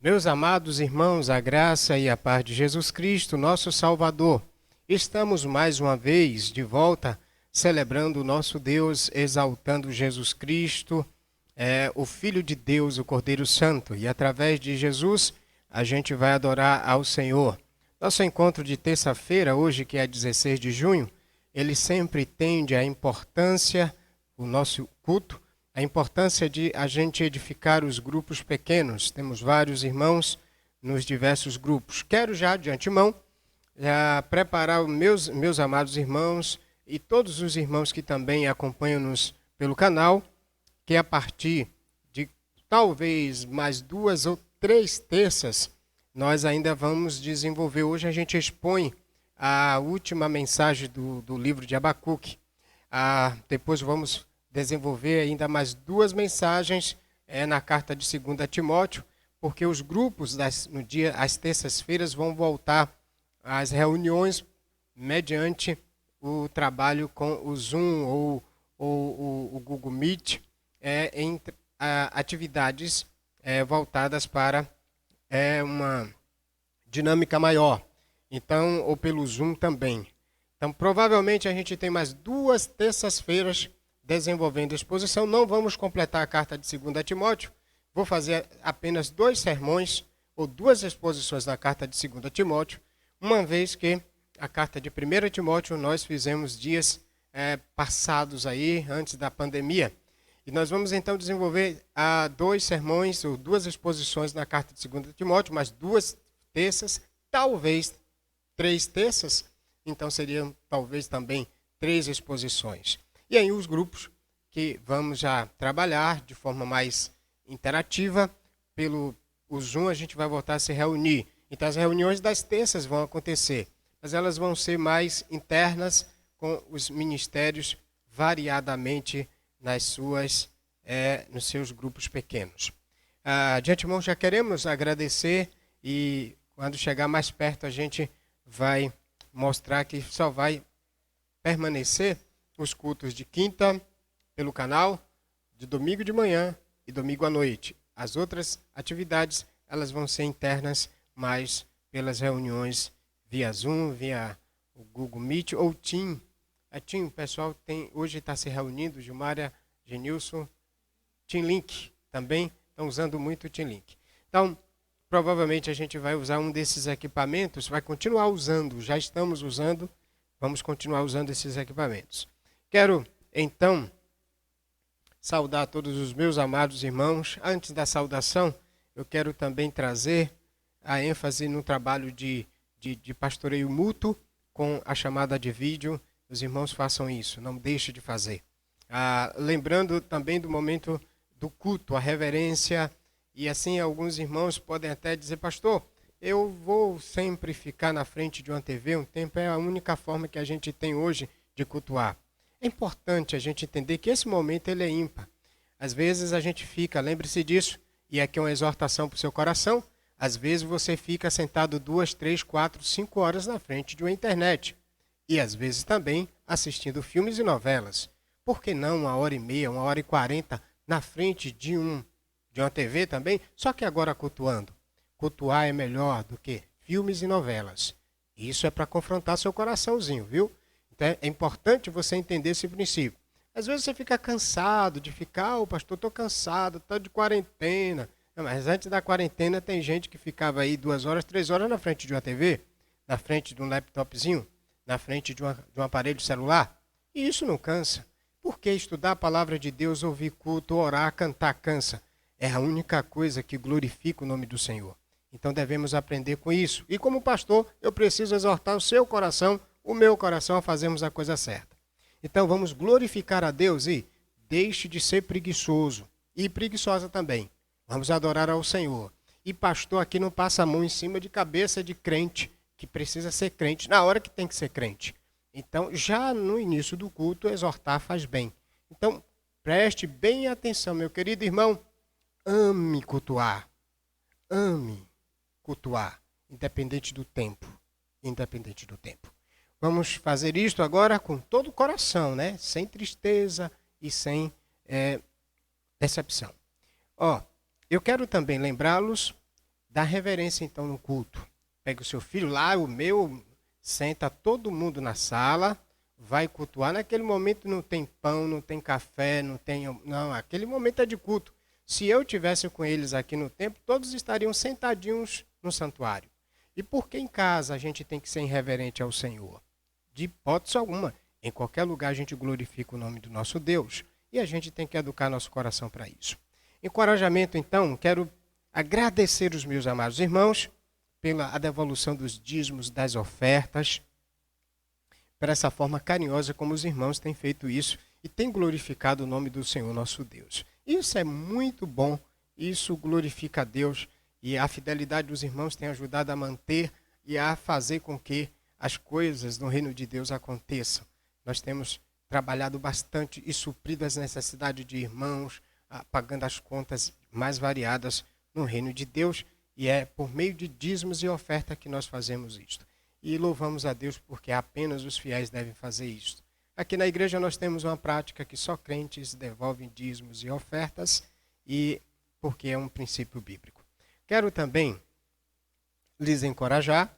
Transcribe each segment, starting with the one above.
Meus amados irmãos, a graça e a paz de Jesus Cristo, nosso Salvador, estamos mais uma vez de volta celebrando o nosso Deus, exaltando Jesus Cristo, o Filho de Deus, o Cordeiro Santo, e através de Jesus a gente vai adorar ao Senhor. Nosso encontro de terça-feira, hoje que é 16 de junho, ele sempre tende à importância, o nosso culto, a importância de a gente edificar os grupos pequenos. Temos vários irmãos nos diversos grupos. Quero já, de antemão, preparar os meus amados irmãos e todos os irmãos que também acompanham-nos pelo canal, que a partir de talvez mais 2 ou 3 terças, nós ainda vamos desenvolver. Hoje a gente expõe a última mensagem do livro de Abacuque. Depois vamos desenvolver ainda mais 2 mensagens na carta de 2 Timóteo, porque os grupos às terças-feiras vão voltar às reuniões mediante o trabalho com o Zoom ou o Google Meet, em atividades voltadas para uma dinâmica maior. Então, ou pelo Zoom também. Então, provavelmente a gente tem mais 2 terças-feiras desenvolvendo a exposição. Não vamos completar a carta de 2 Timóteo. Vou fazer apenas 2 sermões ou 2 exposições da carta de 2 Timóteo, uma vez que a carta de 1 Timóteo nós fizemos dias passados aí, antes da pandemia. E nós vamos então desenvolver 2 sermões ou 2 exposições na carta de 2 Timóteo, mais 2 terças, talvez 3 terças, então seriam talvez também 3 exposições. E aí os grupos que vamos já trabalhar de forma mais interativa, pelo Zoom a gente vai voltar a se reunir. Então as reuniões das terças vão acontecer, mas elas vão ser mais internas, com os ministérios variadamente nos seus grupos pequenos. De antemão já queremos agradecer, e quando chegar mais perto a gente vai mostrar que só vai permanecer os cultos de quinta pelo canal, de domingo de manhã e domingo à noite. As outras atividades elas vão ser internas, mas pelas reuniões via Zoom, via o Google Meet ou Team. A Team, o pessoal hoje está se reunindo, Gilmária, Genilson, Team Link também estão usando muito o Team Link. Então, provavelmente a gente vai usar um desses equipamentos, vai continuar usando, já estamos usando, vamos continuar usando esses equipamentos. Quero, então, saudar todos os meus amados irmãos. Antes da saudação, eu quero também trazer a ênfase no trabalho de pastoreio mútuo com a chamada de vídeo. Os irmãos façam isso, não deixe de fazer. Lembrando também do momento do culto, a reverência. E assim, alguns irmãos podem até dizer: pastor, eu vou sempre ficar na frente de uma TV um tempo, é a única forma que a gente tem hoje de cultuar. É importante a gente entender que esse momento ele é ímpar. Às vezes a gente fica, lembre-se disso, e aqui é uma exortação para o seu coração, às vezes você fica sentado 2, 3, 4, 5 horas na frente de uma internet. E às vezes também assistindo filmes e novelas. Por que não 1h30, 1h40 na frente de uma TV também? Só que agora cultuando. Cultuar é melhor do que filmes e novelas. Isso é para confrontar seu coraçãozinho, viu? Então é importante você entender esse princípio. Às vezes você fica cansado de ficar, pastor, estou cansado, estou de quarentena. Não, mas antes da quarentena tem gente que ficava aí 2 horas, 3 horas na frente de uma TV, na frente de um laptopzinho, na frente de um aparelho celular. E isso não cansa. Por que estudar a palavra de Deus, ouvir culto, orar, cantar, cansa? É a única coisa que glorifica o nome do Senhor. Então devemos aprender com isso. E como pastor, eu preciso exortar o seu coração, o meu coração, a fazermos a coisa certa. Então vamos glorificar a Deus e deixe de ser preguiçoso e preguiçosa também. Vamos adorar ao Senhor. E pastor aqui não passa a mão em cima de cabeça de crente, que precisa ser crente na hora que tem que ser crente. Então, já no início do culto, exortar faz bem. Então, preste bem atenção, meu querido irmão. Ame cultuar. Ame cultuar, independente do tempo. Independente do tempo. Vamos fazer isto agora com todo o coração, né? Sem tristeza e sem decepção. Eu quero também lembrá-los Dá reverência então no culto. Pega o seu filho lá, o meu, senta todo mundo na sala, vai cultuar. Naquele momento não tem pão, não tem café, não tem... Não, aquele momento é de culto. Se eu tivesse com eles aqui no templo, todos estariam sentadinhos no santuário. E por que em casa a gente tem que ser irreverente ao Senhor? De hipótese alguma. Em qualquer lugar a gente glorifica o nome do nosso Deus. E a gente tem que educar nosso coração para isso. Encorajamento, então, quero agradecer os meus amados irmãos pela devolução dos dízimos, das ofertas, por essa forma carinhosa como os irmãos têm feito isso e têm glorificado o nome do Senhor nosso Deus. Isso é muito bom, isso glorifica a Deus e a fidelidade dos irmãos tem ajudado a manter e a fazer com que as coisas no reino de Deus aconteçam. Nós temos trabalhado bastante e suprido as necessidades de irmãos, pagando as contas mais variadas no reino de Deus, e é por meio de dízimos e oferta que nós fazemos isto. E louvamos a Deus porque apenas os fiéis devem fazer isto. Aqui na igreja nós temos uma prática que só crentes devolvem dízimos e ofertas, e porque é um princípio bíblico. Quero também lhes encorajar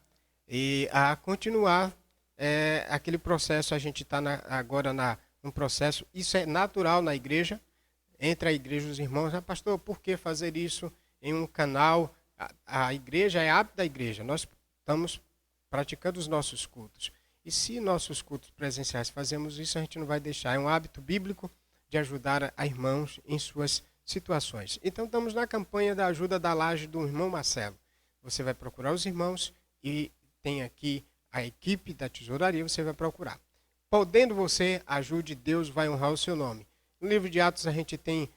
e a continuar aquele processo. A gente está agora num processo, isso é natural na igreja, entre a igreja e os irmãos. Pastor, por que fazer isso em um canal? A igreja é hábito da igreja, nós estamos praticando os nossos cultos. E se nossos cultos presenciais fazemos isso, a gente não vai deixar. É um hábito bíblico de ajudar a irmãos em suas situações. Então estamos na campanha da ajuda da laje do irmão Marcelo. Você vai procurar os irmãos e tem aqui a equipe da tesouraria, você vai procurar. Podendo você, ajude, Deus vai honrar o seu nome. No livro de Atos a gente tem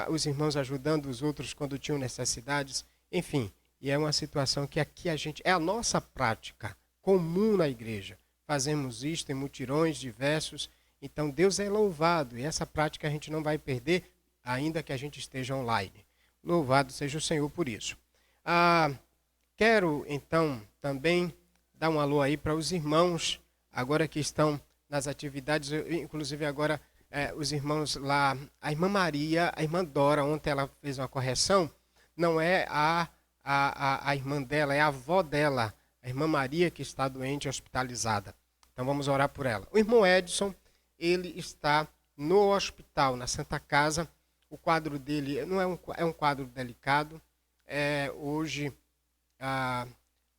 os irmãos ajudando os outros quando tinham necessidades. Enfim, e é uma situação que aqui é a nossa prática comum na igreja. Fazemos isto em mutirões diversos. Então Deus é louvado e essa prática a gente não vai perder, ainda que a gente esteja online. Louvado seja o Senhor por isso. Quero então também dar um alô aí para os irmãos, agora que estão nas atividades, inclusive agora os irmãos lá, a irmã Maria, a irmã Dora, ontem ela fez uma correção, não é a irmã dela, é a avó dela, a irmã Maria, que está doente, hospitalizada. Então vamos orar por ela. O irmão Edson, ele está no hospital, na Santa Casa. O quadro dele não é um quadro delicado. Hoje a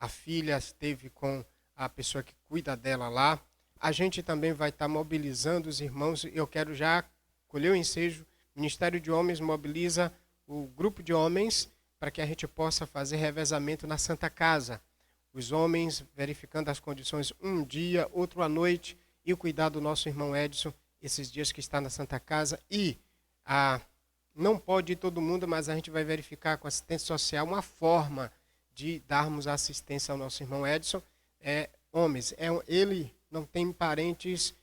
filha esteve com a pessoa que cuida dela lá. A gente também vai estar mobilizando os irmãos. Eu quero já colher o ensejo. O Ministério de Homens mobiliza o grupo de homens para que a gente possa fazer revezamento na Santa Casa. Os homens verificando as condições um dia, outro à noite, e o cuidado do nosso irmão Edson, esses dias que está na Santa Casa. E não pode ir todo mundo, mas a gente vai verificar com a assistência social uma forma de darmos assistência ao nosso irmão Edson. Homens, ele não tem parentes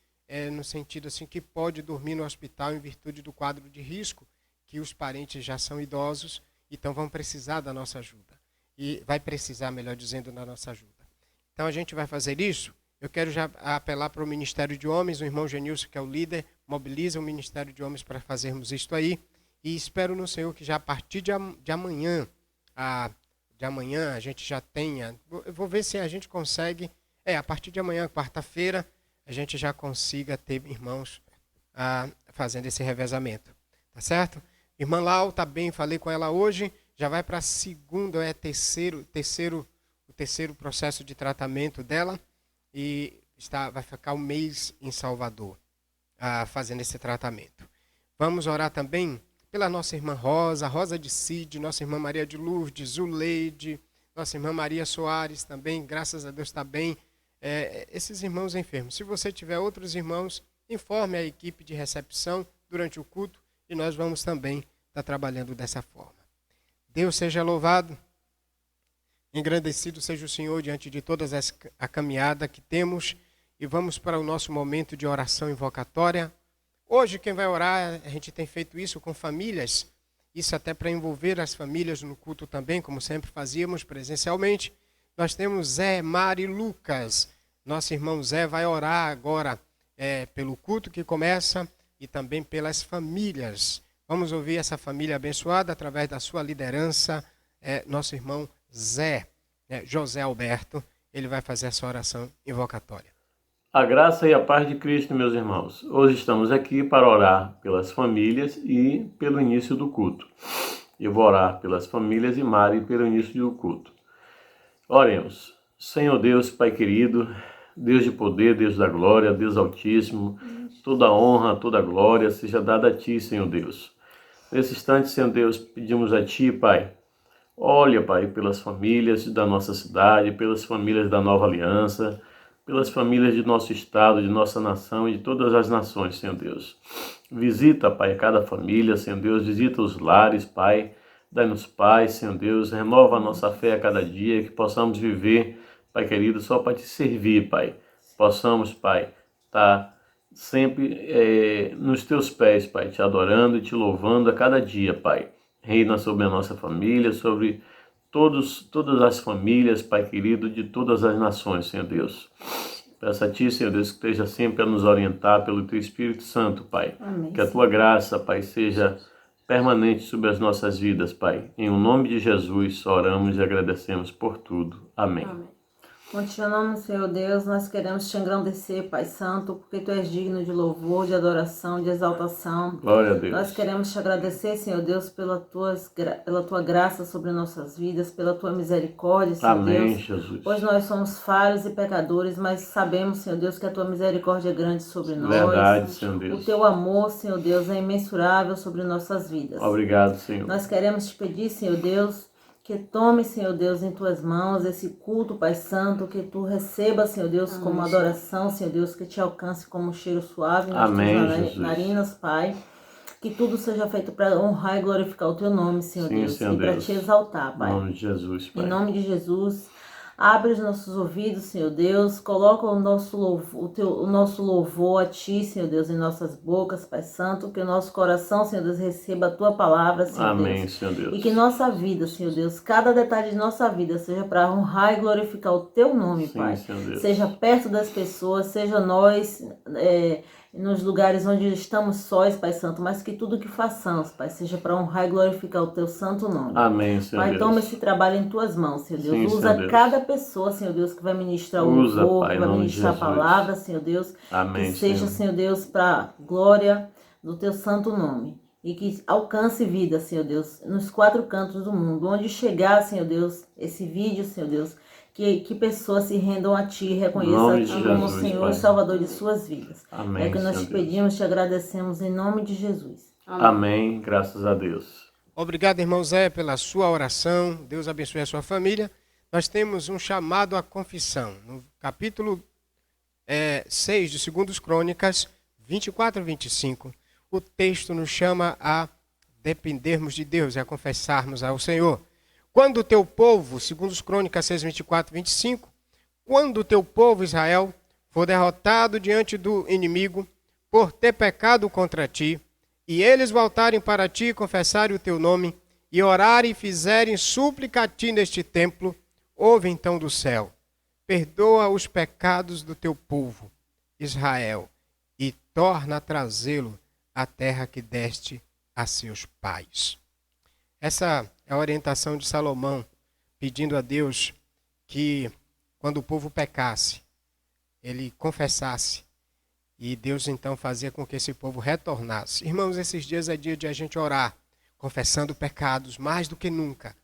no sentido assim que pode dormir no hospital em virtude do quadro de risco, que os parentes já são idosos, então vão precisar da nossa ajuda. E vai precisar, melhor dizendo, da nossa ajuda. Então a gente vai fazer isso. Eu quero já apelar para o Ministério de Homens, o irmão Genilson, que é o líder, mobiliza o Ministério de Homens para fazermos isto aí. E espero no Senhor que já a partir de amanhã, a gente já tenha... Eu vou ver se a gente consegue... a partir de amanhã, quarta-feira, a gente já consiga ter irmãos fazendo esse revezamento. Tá certo? Irmã Lau está bem, falei com ela hoje, já vai para a segunda, o terceiro processo de tratamento dela e vai ficar um mês em Salvador fazendo esse tratamento. Vamos orar também pela nossa irmã Rosa de Cid, nossa irmã Maria de Lourdes, Zuleide, nossa irmã Maria Soares também, graças a Deus está bem. Esses irmãos enfermos. Se você tiver outros irmãos, informe a equipe de recepção durante o culto e nós vamos também estar trabalhando dessa forma. Deus seja louvado, engrandecido seja o Senhor diante de toda a caminhada que temos e vamos para o nosso momento de oração invocatória. Hoje quem vai orar, a gente tem feito isso com famílias, isso até para envolver as famílias no culto também, como sempre fazíamos presencialmente. Nós temos Zé, Mari e Lucas. Nosso irmão Zé vai orar agora pelo culto que começa e também pelas famílias. Vamos ouvir essa família abençoada através da sua liderança, nosso irmão José Alberto, ele vai fazer essa oração invocatória. A graça e a paz de Cristo, meus irmãos. Hoje estamos aqui para orar pelas famílias e pelo início do culto. Eu vou orar pelas famílias e Mari pelo início do culto. Oremos. Senhor Deus, Pai querido, Deus de poder, Deus da glória, Deus altíssimo, toda honra, toda glória seja dada a Ti, Senhor Deus. Nesse instante, Senhor Deus, pedimos a Ti, Pai, olha, Pai, pelas famílias da nossa cidade, pelas famílias da Nova Aliança, pelas famílias de nosso estado, de nossa nação e de todas as nações, Senhor Deus. Visita, Pai, cada família, Senhor Deus, visita os lares, Pai, dai-nos paz, Senhor Deus, renova a nossa fé a cada dia, que possamos viver, Pai querido, só para Te servir, Pai. Possamos, Pai, estar sempre nos Teus pés, Pai, Te adorando e Te louvando a cada dia, Pai. Reina sobre a nossa família, sobre todas as famílias, Pai querido, de todas as nações, Senhor Deus. Peço a Ti, Senhor Deus, que esteja sempre a nos orientar pelo Teu Espírito Santo, Pai. Amém, que a Tua graça, Pai, seja permanente sobre as nossas vidas, Pai. Em o nome de Jesus, oramos e agradecemos por tudo. Amém. Amém. Continuamos, Senhor Deus, nós queremos Te engrandecer, Pai Santo, porque Tu és digno de louvor, de adoração, de exaltação. Glória a Deus. Nós queremos Te agradecer, Senhor Deus, pela Tua graça sobre nossas vidas, pela Tua misericórdia, Senhor Amém, Deus. Jesus. Pois nós somos falhos e pecadores, mas sabemos, Senhor Deus, que a Tua misericórdia é grande sobre nós. Verdade, Senhor Deus. O Teu amor, Senhor Deus, é imensurável sobre nossas vidas. Obrigado, Senhor. Nós queremos Te pedir, Senhor Deus, que tome, Senhor Deus, em Tuas mãos esse culto, Pai Santo, que Tu receba, Senhor Deus, como adoração, Senhor Deus, que Te alcance como um cheiro suave nas Tuas narinas, Pai. Que tudo seja feito para honrar e glorificar o Teu nome, Senhor Sim, Deus, Senhor e para Deus. Te exaltar, Pai. Em nome de Jesus, Pai. Em nome de Jesus. Abre os nossos ouvidos, Senhor Deus. Coloca o nosso louvor a Ti, Senhor Deus, em nossas bocas, Pai Santo. Que o nosso coração, Senhor Deus, receba a Tua palavra, Senhor Amém, Deus. Senhor Deus. E que nossa vida, Senhor Deus, cada detalhe de nossa vida seja para honrar e glorificar o Teu nome, Sim, Pai. Senhor Deus. Seja perto das pessoas, seja nós nos lugares onde estamos sós, Pai Santo, mas que tudo que façamos, Pai, seja para honrar e glorificar o Teu santo nome. Amém, Senhor Pai, Deus. toma esse trabalho em Tuas mãos, Senhor Deus. Sim, Usa Senhor Deus. cada pessoa, Senhor Deus, que vai ministrar o Usa, louvor, Pai, que vai em nome de ministrar a Jesus. palavra, Senhor Deus. Amém, Que seja, Senhor. Senhor Deus, para glória do Teu santo nome. E que alcance vida, Senhor Deus, nos 4 cantos do mundo. Onde chegar, Senhor Deus, esse vídeo, Senhor Deus, que pessoas se rendam a Ti, reconheçam a Nome Ti de como o Jesus, Senhor Pai. e Salvador de suas vidas. Amém, É que nós Senhor Te Deus. pedimos, Te agradecemos em nome de Jesus. Amém, graças a Deus. Obrigado, irmão Zé, pela sua oração. Deus abençoe a sua família. Nós temos um chamado à confissão. No capítulo 6 de 2 Crônicas, 24 e 25, o texto nos chama a dependermos de Deus e a confessarmos ao Senhor. Quando o teu povo, 2 Crônicas 6, 24 e 25, quando o teu povo Israel for derrotado diante do inimigo por ter pecado contra ti, e eles voltarem para ti e confessarem o teu nome, e orarem e fizerem súplica a ti neste templo, ouve então do céu, perdoa os pecados do teu povo, Israel, e torna a trazê-lo à terra que deste a seus pais. Essa é a orientação de Salomão, pedindo a Deus que, quando o povo pecasse, ele confessasse, e Deus então fazia com que esse povo retornasse. Irmãos, esses dias é dia de a gente orar, confessando pecados mais do que nunca,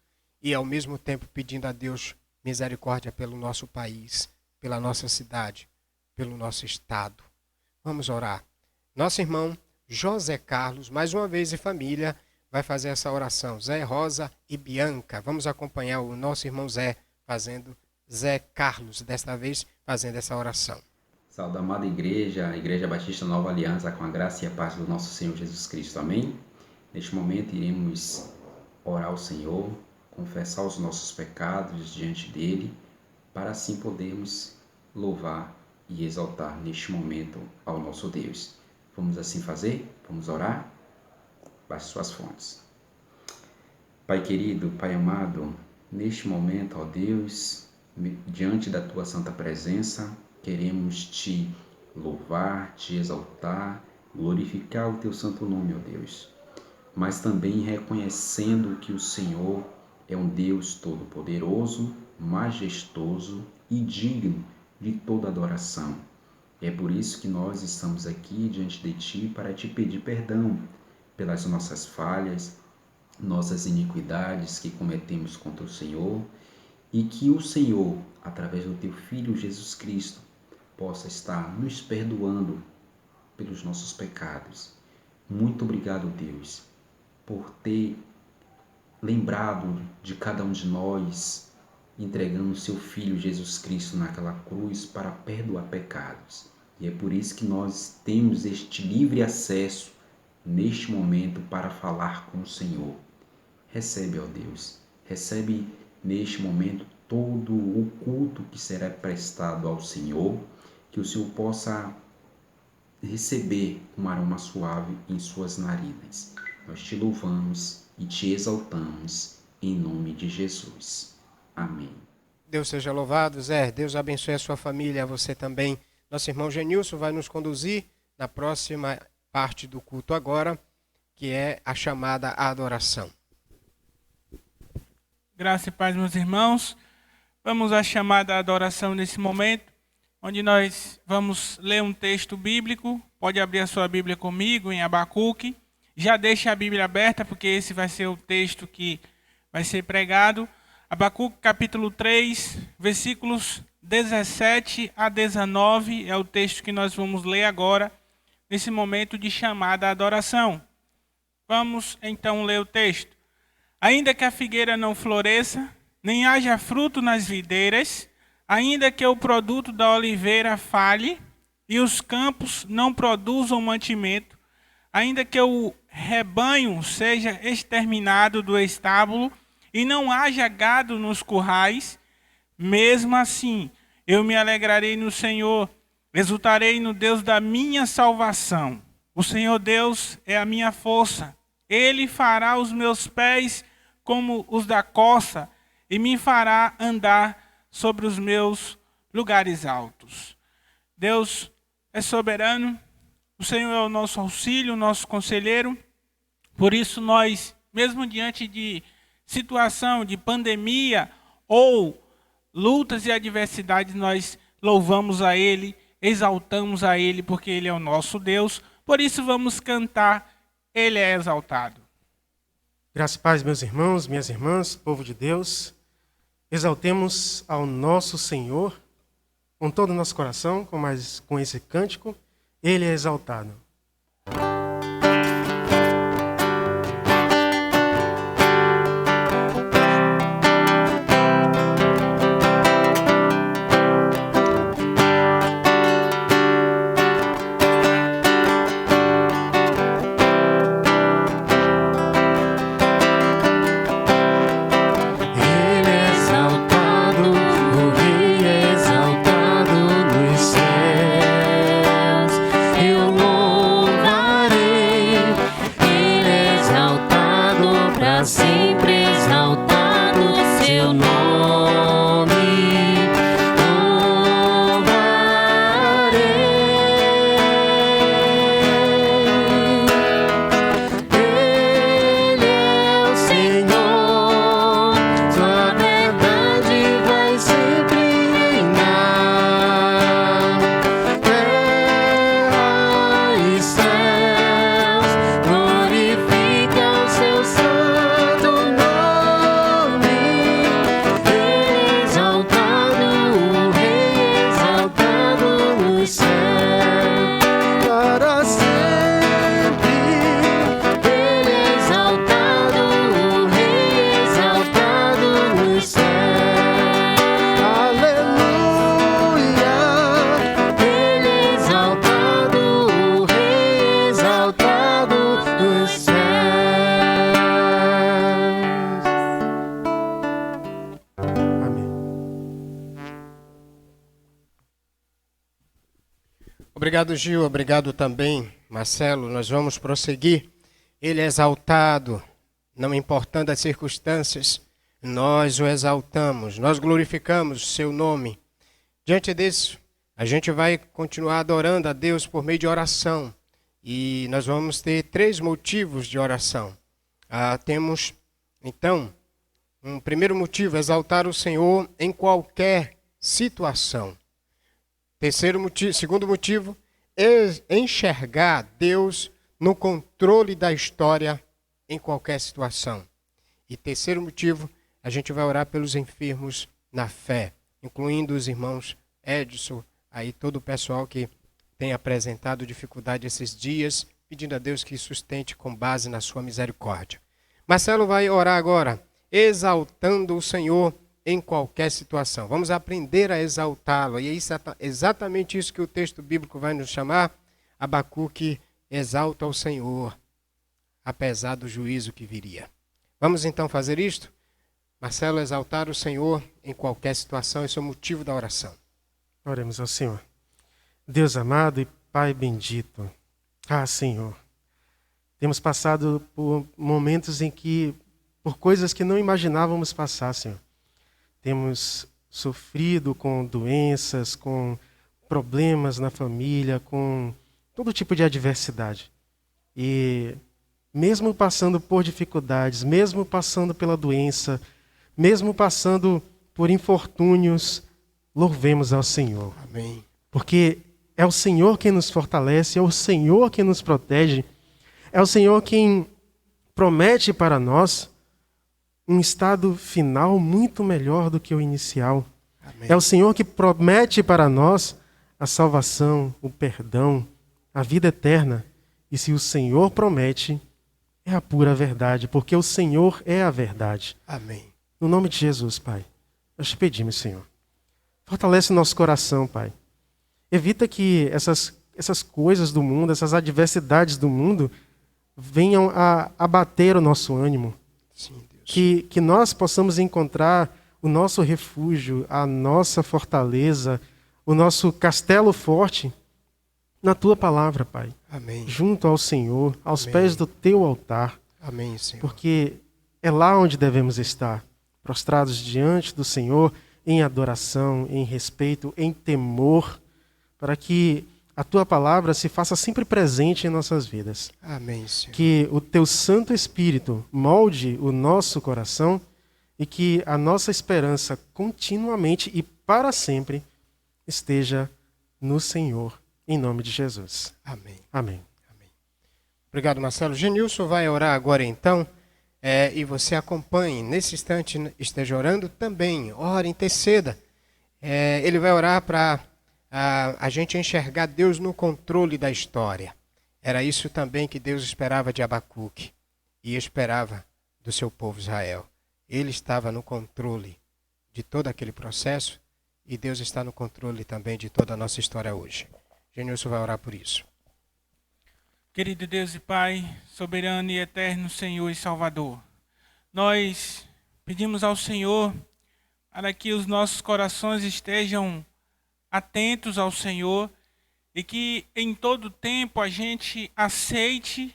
e ao mesmo tempo pedindo a Deus misericórdia pelo nosso país, pela nossa cidade, pelo nosso estado. Vamos orar. Nosso irmão José Carlos, mais uma vez, e família, vai fazer essa oração. Zé, Rosa e Bianca. Vamos acompanhar o nosso irmão Zé fazendo, Zé Carlos, desta vez, fazendo essa oração. Saúde, amada igreja, a Igreja Batista Nova Aliança, com a graça e a paz do nosso Senhor Jesus Cristo. Amém? Neste momento iremos orar ao Senhor, confessar os nossos pecados diante dele, para assim podermos louvar e exaltar neste momento ao nosso Deus. Vamos assim fazer? Vamos orar? Baixe suas fontes. Pai querido, Pai amado, neste momento, ó Deus, diante da Tua santa presença, queremos Te louvar, Te exaltar, glorificar o Teu santo nome, ó Deus, mas também reconhecendo que o Senhor é um Deus todo-poderoso, majestoso e digno de toda adoração. É por isso que nós estamos aqui diante de Ti para Te pedir perdão pelas nossas falhas, nossas iniquidades que cometemos contra o Senhor, e que o Senhor, através do Teu Filho Jesus Cristo, possa estar nos perdoando pelos nossos pecados. Muito obrigado, Deus, por ter lembrado de cada um de nós, entregando o Seu Filho Jesus Cristo naquela cruz para perdoar pecados. E é por isso que nós temos este livre acesso neste momento para falar com o Senhor. Recebe, ó Deus, recebe neste momento todo o culto que será prestado ao Senhor, que o Senhor possa receber um aroma suave em suas narinas. Nós te louvamos e te exaltamos em nome de Jesus. Amém. Deus seja louvado, Zé. Deus abençoe a sua família, a você também. Nosso irmão Genilson vai nos conduzir na próxima parte do culto agora, que é a chamada adoração. Graça e paz, meus irmãos. Vamos à chamada adoração nesse momento, onde nós vamos ler um texto bíblico. Pode abrir a sua Bíblia comigo em Abacuque. Já deixa a Bíblia aberta, porque esse vai ser o texto que vai ser pregado. Abacuque capítulo 3, versículos 17 a 19 é o texto que nós vamos ler agora, nesse momento de chamada à adoração. Vamos então ler o texto. Ainda que a figueira não floresça, nem haja fruto nas videiras, ainda que o produto da oliveira falhe e os campos não produzam mantimento, ainda que o rebanho seja exterminado do estábulo e não haja gado nos currais, mesmo assim eu me alegrarei no Senhor, exultarei no Deus da minha salvação. O Senhor Deus é a minha força. Ele fará os meus pés como os da coça e me fará andar sobre os meus lugares altos. Deus é soberano, o Senhor é o nosso auxílio, o nosso conselheiro. Por isso nós, mesmo diante de situação de pandemia ou lutas e adversidades, nós louvamos a Ele, exaltamos a Ele, porque Ele é o nosso Deus. Por isso vamos cantar, Ele é exaltado. Graça e paz, meus irmãos, minhas irmãs, povo de Deus. Exaltemos ao nosso Senhor com todo o nosso coração, com esse cântico. Ele é exaltado. Obrigado, Gil. Obrigado também, Marcelo. Nós vamos prosseguir. Ele é exaltado, não importando as circunstâncias. Nós o exaltamos, nós glorificamos o seu nome. Diante disso, a gente vai continuar adorando a Deus por meio de oração. E nós vamos ter 3 motivos de oração. Temos, então, Um primeiro motivo, exaltar o Senhor em qualquer situação. Segundo motivo, enxergar Deus no controle da história em qualquer situação. E terceiro motivo, a gente vai orar pelos enfermos na fé, incluindo os irmãos Edson, aí todo o pessoal que tem apresentado dificuldade esses dias, pedindo a Deus que sustente com base na sua misericórdia. Marcelo vai orar agora, exaltando o Senhor em qualquer situação. Vamos aprender a exaltá-lo. E é exatamente isso que o texto bíblico vai nos chamar. Abacuque exalta o Senhor, apesar do juízo que viria. Vamos então fazer isto? Marcelo, exaltar o Senhor em qualquer situação, esse é o motivo da oração. Oremos ao Senhor. Deus amado e Pai bendito. Senhor, temos passado por momentos em que, por coisas que não imaginávamos passar, Senhor. Temos sofrido com doenças, com problemas na família, com todo tipo de adversidade. E mesmo passando por dificuldades, mesmo passando pela doença, mesmo passando por infortúnios, louvemos ao Senhor. Amém. Porque é o Senhor quem nos fortalece, é o Senhor quem nos protege, é o Senhor quem promete para nós um estado final muito melhor do que o inicial. Amém. É o Senhor que promete para nós a salvação, o perdão, a vida eterna. E se o Senhor promete, é a pura verdade, porque o Senhor é a verdade. Amém. No nome de Jesus, Pai, nós te pedimos, Senhor. Fortalece o nosso coração, Pai. Evita que essas coisas do mundo, essas adversidades do mundo, venham a abater o nosso ânimo. Sim, Deus. Que nós possamos encontrar o nosso refúgio, a nossa fortaleza, o nosso castelo forte na Tua palavra, Pai. Amém. Junto ao Senhor, aos Amém. pés do Teu altar. Amém, Senhor. Porque é lá onde devemos estar, prostrados diante do Senhor, em adoração, em respeito, em temor, para que a Tua palavra se faça sempre presente em nossas vidas. Amém, Senhor. Que o Teu Santo Espírito molde o nosso coração e que a nossa esperança continuamente e para sempre esteja no Senhor, em nome de Jesus. Amém. Amém. Obrigado, Marcelo. Genilson vai orar agora então, e você acompanhe. Nesse instante, esteja orando também. Ore, interceda. Ele vai orar para a gente enxergar Deus no controle da história. Era isso também que Deus esperava de Abacuque e esperava do seu povo Israel. Ele estava no controle de todo aquele processo e Deus está no controle também de toda a nossa história hoje. Genilson vai orar por isso. Querido Deus e Pai, soberano e eterno Senhor e Salvador, nós pedimos ao Senhor para que os nossos corações estejam atentos ao Senhor e que em todo tempo a gente aceite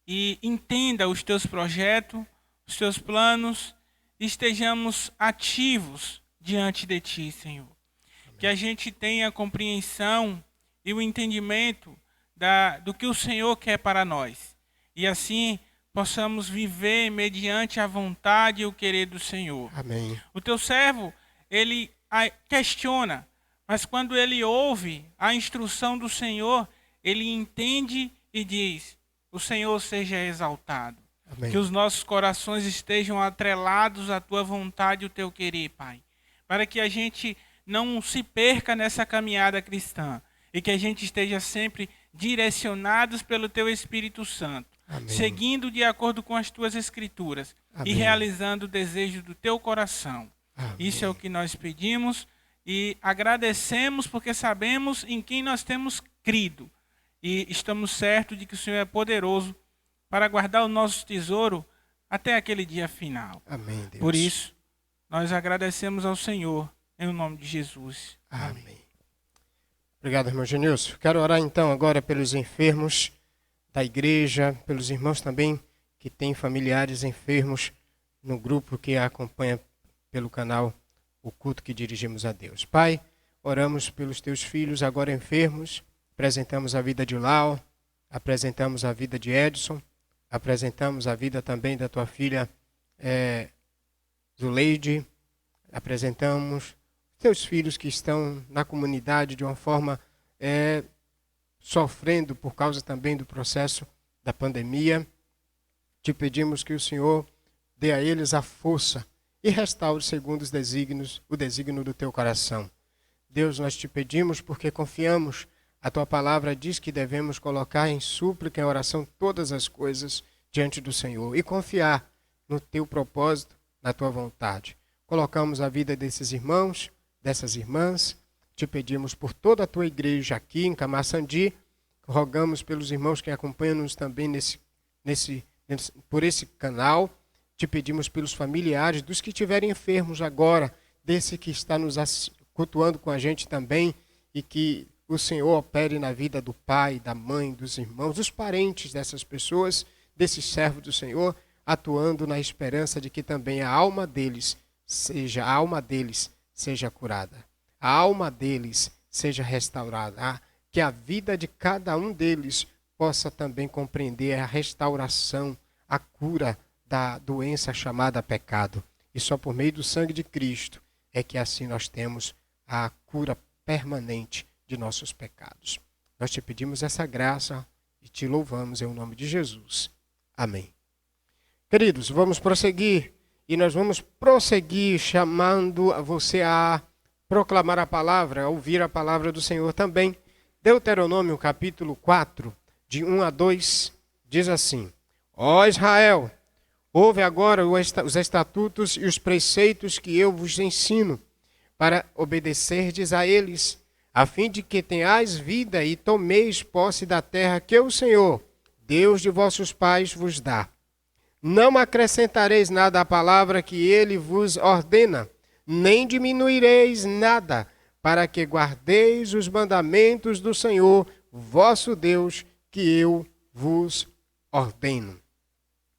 e entenda os Teus projetos, os Teus planos, e estejamos ativos diante de Ti, Senhor. Amém. Que a gente tenha a compreensão e o entendimento do que o Senhor quer para nós. E assim possamos viver mediante a vontade e o querer do Senhor. Amém. O teu servo, ele questiona, mas quando ele ouve a instrução do Senhor, ele entende e diz: o Senhor seja exaltado. Amém. Que os nossos corações estejam atrelados à tua vontade e o teu querer, Pai. Para que a gente não se perca nessa caminhada cristã. E que a gente esteja sempre direcionados pelo Teu Espírito Santo. Amém. Seguindo de acordo com as Tuas Escrituras. Amém. E realizando o desejo do Teu coração. Amém. Isso é o que nós pedimos e agradecemos porque sabemos em quem nós temos crido. E estamos certos de que o Senhor é poderoso para guardar o nosso tesouro até aquele dia final. Amém, Deus. Por isso, nós agradecemos ao Senhor em nome de Jesus. Amém. Obrigado, irmão Genilson. Quero orar então agora pelos enfermos da igreja, pelos irmãos também que têm familiares enfermos no grupo que acompanha pelo canal o culto que dirigimos a Deus. Pai, oramos pelos teus filhos agora enfermos, apresentamos a vida de Lau, apresentamos a vida de Edson, apresentamos a vida também da tua filha Zuleide, apresentamos teus filhos que estão na comunidade de uma forma sofrendo por causa também do processo da pandemia. Te pedimos que o Senhor dê a eles a força e restaure segundo os desígnios, o desígnio do teu coração. Deus, nós te pedimos porque confiamos. A tua palavra diz que devemos colocar em súplica, em oração, todas as coisas diante do Senhor e confiar no teu propósito, na tua vontade. Colocamos a vida desses irmãos, dessas irmãs. Te pedimos por toda a tua igreja aqui em Camaçandi. Rogamos pelos irmãos que acompanham-nos também por esse canal. Te pedimos pelos familiares, dos que estiverem enfermos agora, desse que está nos cultuando com a gente também, e que o Senhor opere na vida do pai, da mãe, dos irmãos, dos parentes dessas pessoas, desses servos do Senhor, atuando na esperança de que também a alma deles seja curada, a alma deles seja restaurada, que a vida de cada um deles possa também compreender a restauração, a cura da doença chamada pecado. E só por meio do sangue de Cristo é que assim nós temos a cura permanente de nossos pecados. Nós te pedimos essa graça e te louvamos em nome de Jesus. Amém. Queridos, vamos prosseguir. E nós vamos prosseguir chamando você a proclamar a palavra, a ouvir a palavra do Senhor também. Deuteronômio capítulo 4, de 1 a 2, diz assim: Ó Israel, ouve agora os estatutos e os preceitos que eu vos ensino, para obedecerdes a eles, a fim de que tenhais vida e tomeis posse da terra que o Senhor, Deus de vossos pais, vos dá. Não acrescentareis nada à palavra que ele vos ordena, nem diminuireis nada, para que guardeis os mandamentos do Senhor, vosso Deus, que eu vos ordeno.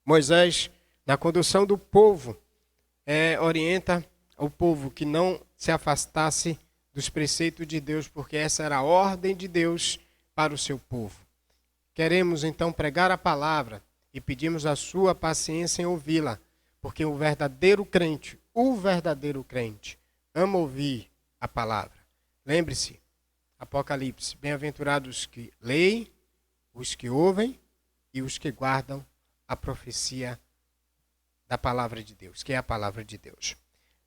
Moisés, na condução do povo, orienta o povo que não se afastasse dos preceitos de Deus, porque essa era a ordem de Deus para o seu povo. Queremos então pregar a palavra e pedimos a sua paciência em ouvi-la, porque o verdadeiro crente ama ouvir a palavra. Lembre-se, Apocalipse, bem-aventurados os que leem, os que ouvem e os que guardam a profecia da palavra de Deus, que é a palavra de Deus.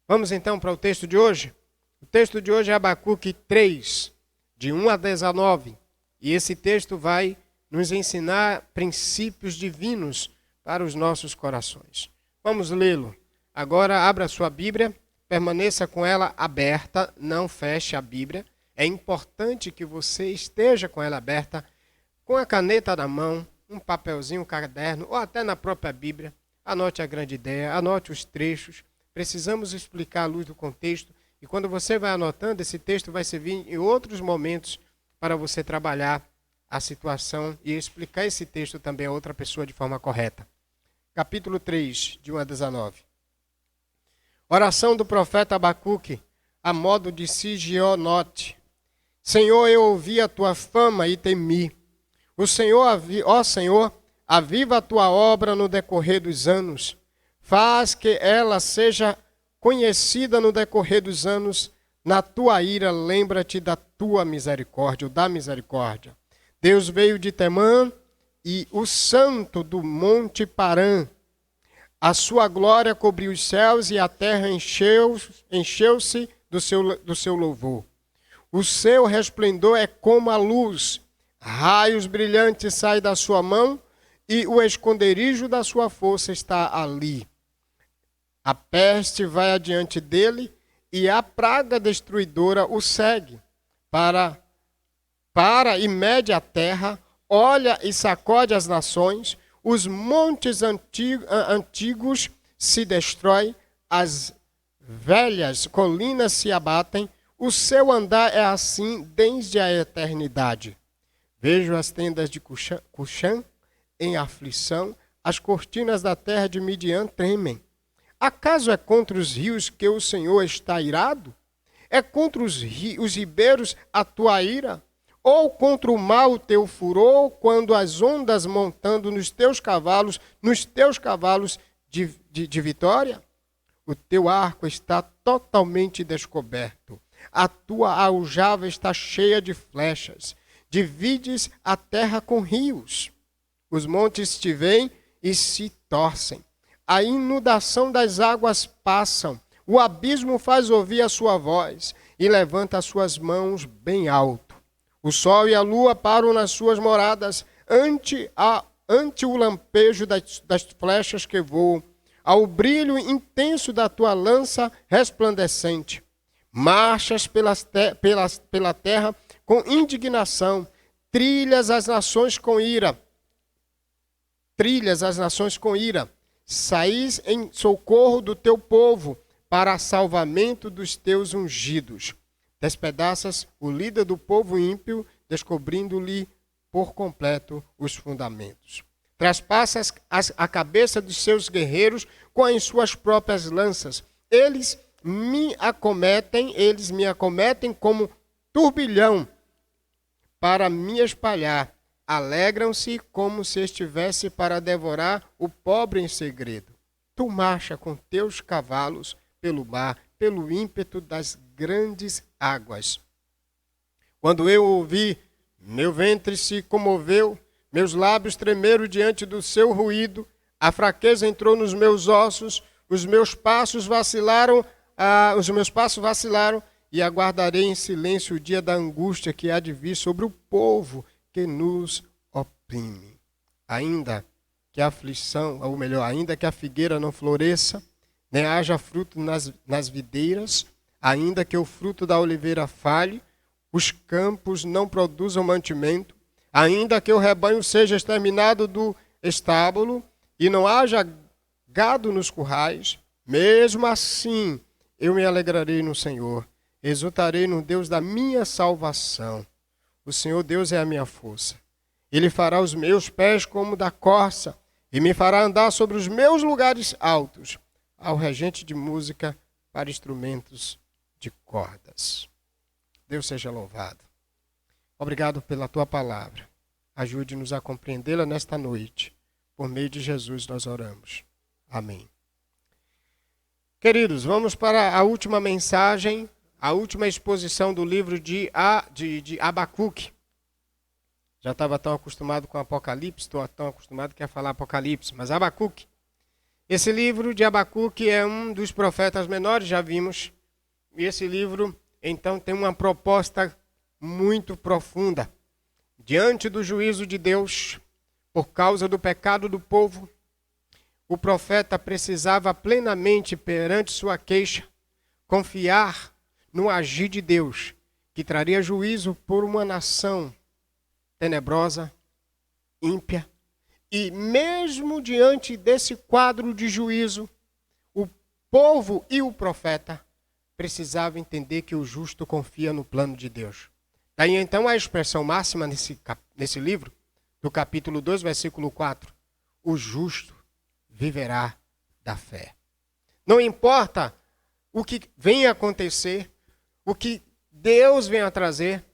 Vamos então para o texto de hoje. O texto de hoje é Abacuque 3, de 1 a 19. E esse texto vai nos ensinar princípios divinos para os nossos corações. Vamos lê-lo. Agora abra sua Bíblia, permaneça com ela aberta, não feche a Bíblia. É importante que você esteja com ela aberta, com a caneta na mão, um papelzinho, um caderno, ou até na própria Bíblia. Anote a grande ideia, anote os trechos. Precisamos explicar à luz do contexto. E quando você vai anotando, esse texto vai servir em outros momentos para você trabalhar a situação e explicar esse texto também a outra pessoa de forma correta. Capítulo 3, de 1 a 19. Oração do profeta Abacuque, a modo de Sigionote. Senhor, eu ouvi a tua fama e temi. Ó Senhor, aviva a tua obra no decorrer dos anos. Faz que ela seja conhecida no decorrer dos anos. Na tua ira, lembra-te da tua misericórdia, ou da misericórdia. Deus veio de Temã e o santo do monte Parã. A sua glória cobriu os céus e a terra encheu-se do seu louvor. O seu resplendor é como a luz. Raios brilhantes saem da sua mão e o esconderijo da sua força está ali. A peste vai adiante dele e a praga destruidora o segue. Para e mede a terra, olha e sacode as nações, os montes antigos se destroem, as velhas colinas se abatem, o seu andar é assim desde a eternidade. Vejo as tendas de Cuxã em aflição, as cortinas da terra de Midian tremem. Acaso é contra os rios que o Senhor está irado? É contra os ribeiros a tua ira? Ou contra o mar o teu furor, quando as ondas montando nos teus cavalos de vitória? O teu arco está totalmente descoberto. A tua aljava está cheia de flechas. Divides a terra com rios. Os montes te veem e se torcem. A inundação das águas passam. O abismo faz ouvir a sua voz e levanta as suas mãos bem alto. O sol e a lua param nas suas moradas ante o lampejo das flechas que voam, ao brilho intenso da tua lança resplandecente. Marchas pela terra com indignação, trilhas as nações com ira. Saís em socorro do teu povo, para salvamento dos teus ungidos. Despedaças o líder do povo ímpio, descobrindo-lhe por completo os fundamentos. Traspassas a cabeça dos seus guerreiros com as suas próprias lanças. Eles me acometem como turbilhão para me espalhar. Alegram-se como se estivesse para devorar o pobre em segredo. Tu marcha com teus cavalos pelo mar, pelo ímpeto das grandes águas. Quando eu ouvi, meu ventre se comoveu, meus lábios tremeram diante do seu ruído, a fraqueza entrou nos meus ossos, os meus passos vacilaram e aguardarei em silêncio o dia da angústia que há de vir sobre o povo que nos oprime. Ainda que a aflição, ou melhor, ainda que a figueira não floresça, nem haja fruto nas videiras, ainda que o fruto da oliveira falhe, os campos não produzam mantimento, ainda que o rebanho seja exterminado do estábulo e não haja gado nos currais, mesmo assim eu me alegrarei no Senhor, exultarei no Deus da minha salvação. O Senhor Deus é a minha força. Ele fará os meus pés como da corça e me fará andar sobre os meus lugares altos, ao regente de música para instrumentos de cordas. Deus seja louvado. Obrigado pela tua palavra. Ajude-nos a compreendê-la nesta noite. Por meio de Jesus nós oramos. Amém. Queridos, vamos para a última mensagem, a última exposição do livro de Abacuque. Já estava tão acostumado com Apocalipse, estou tão acostumado que ia falar Apocalipse, mas Abacuque. Esse livro de Abacuque é um dos profetas menores, já vimos. E esse livro, então, tem uma proposta muito profunda. Diante do juízo de Deus, por causa do pecado do povo, o profeta precisava plenamente, perante sua queixa, confiar no agir de Deus, que traria juízo por uma nação tenebrosa, ímpia. E mesmo diante desse quadro de juízo, o povo e o profeta precisavam entender que o justo confia no plano de Deus. Daí então a expressão máxima nesse livro, do capítulo 2, versículo 4. O justo viverá da fé. Não importa o que venha a acontecer, o que Deus venha a trazer,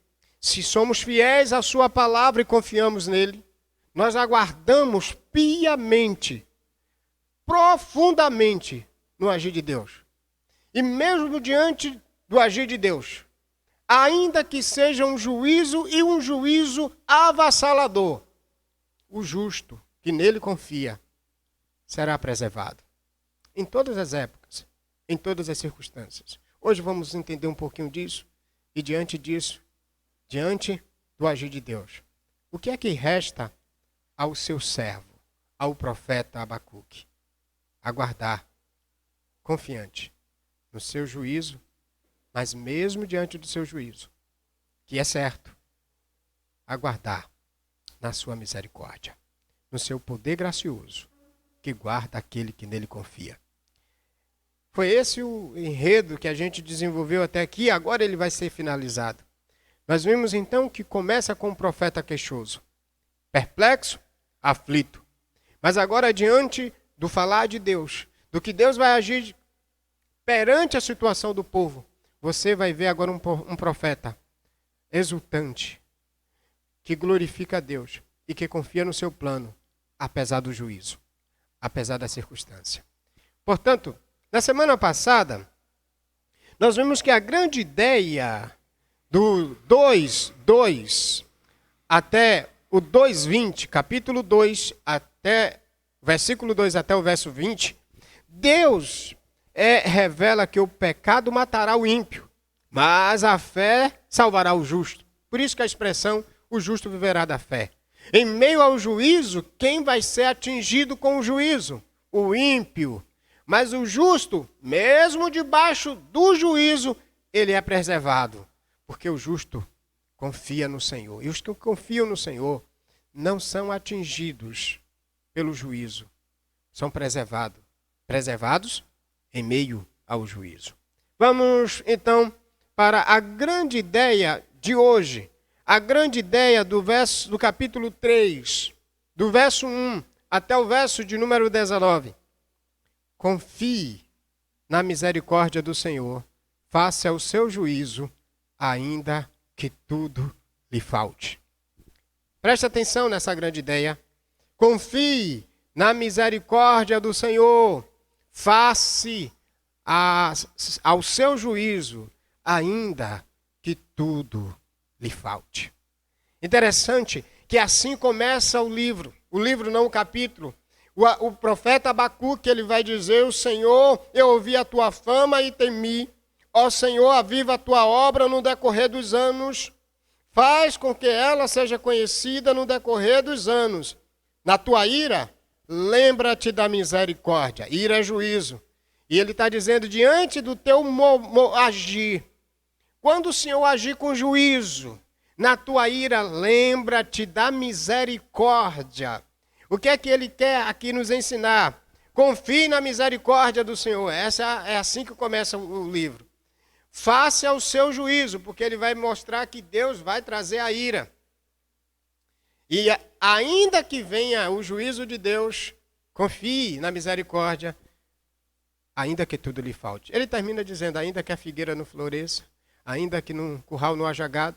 se somos fiéis à sua palavra e confiamos nele, nós aguardamos piamente, profundamente no agir de Deus. E mesmo diante do agir de Deus, ainda que seja um juízo e um juízo avassalador, o justo que nele confia será preservado. Em todas as épocas, em todas as circunstâncias. Hoje vamos entender um pouquinho disso e diante disso, diante do agir de Deus. O que é que resta ao seu servo, ao profeta Abacuque? Aguardar, confiante no seu juízo, mas mesmo diante do seu juízo, que é certo, aguardar na sua misericórdia, no seu poder gracioso, que guarda aquele que nele confia. Foi esse o enredo que a gente desenvolveu até aqui, agora ele vai ser finalizado. Nós vimos então que começa com o profeta queixoso, perplexo, aflito. Mas agora, diante do falar de Deus, do que Deus vai agir perante a situação do povo, você vai ver agora um profeta exultante, que glorifica a Deus e que confia no seu plano, apesar do juízo, apesar da circunstância. Portanto, Na semana passada, nós vimos que a grande ideia do 2:2 até o 2:20, capítulo 2, até versículo 2 até o verso 20, Deus revela que o pecado matará o ímpio, mas a fé salvará o justo. Por isso que a expressão, o justo viverá da fé. Em meio ao juízo, quem vai ser atingido com o juízo? O ímpio. Mas o justo, mesmo debaixo do juízo, ele é preservado, porque o justo confia no Senhor. E os que confiam no Senhor não são atingidos pelo juízo, são preservados em meio ao juízo. Vamos, então, para a grande ideia de hoje. A grande ideia do capítulo 3, do verso 1 até o verso de número 19. Confie na misericórdia do Senhor, faça o seu juízo, ainda que tudo lhe falte. Preste atenção nessa grande ideia. Confie na misericórdia do Senhor, face ao seu juízo, ainda que tudo lhe falte. Interessante que assim começa o livro. O livro, não o capítulo. O profeta Abacuque, ele vai dizer: o Senhor, eu ouvi a tua fama e temi. Ó Senhor, aviva a tua obra no decorrer dos anos. Faz com que ela seja conhecida no decorrer dos anos. Na tua ira, lembra-te da misericórdia. Ira é juízo. E ele está dizendo, diante do teu agir, quando o Senhor agir com juízo, na tua ira, lembra-te da misericórdia. O que é que ele quer aqui nos ensinar? Confie na misericórdia do Senhor. É assim que começa o livro. Faça o seu juízo, porque ele vai mostrar que Deus vai trazer a ira. E ainda que venha o juízo de Deus, confie na misericórdia, ainda que tudo lhe falte. Ele termina dizendo, ainda que a figueira não floresça, ainda que no curral não haja gado,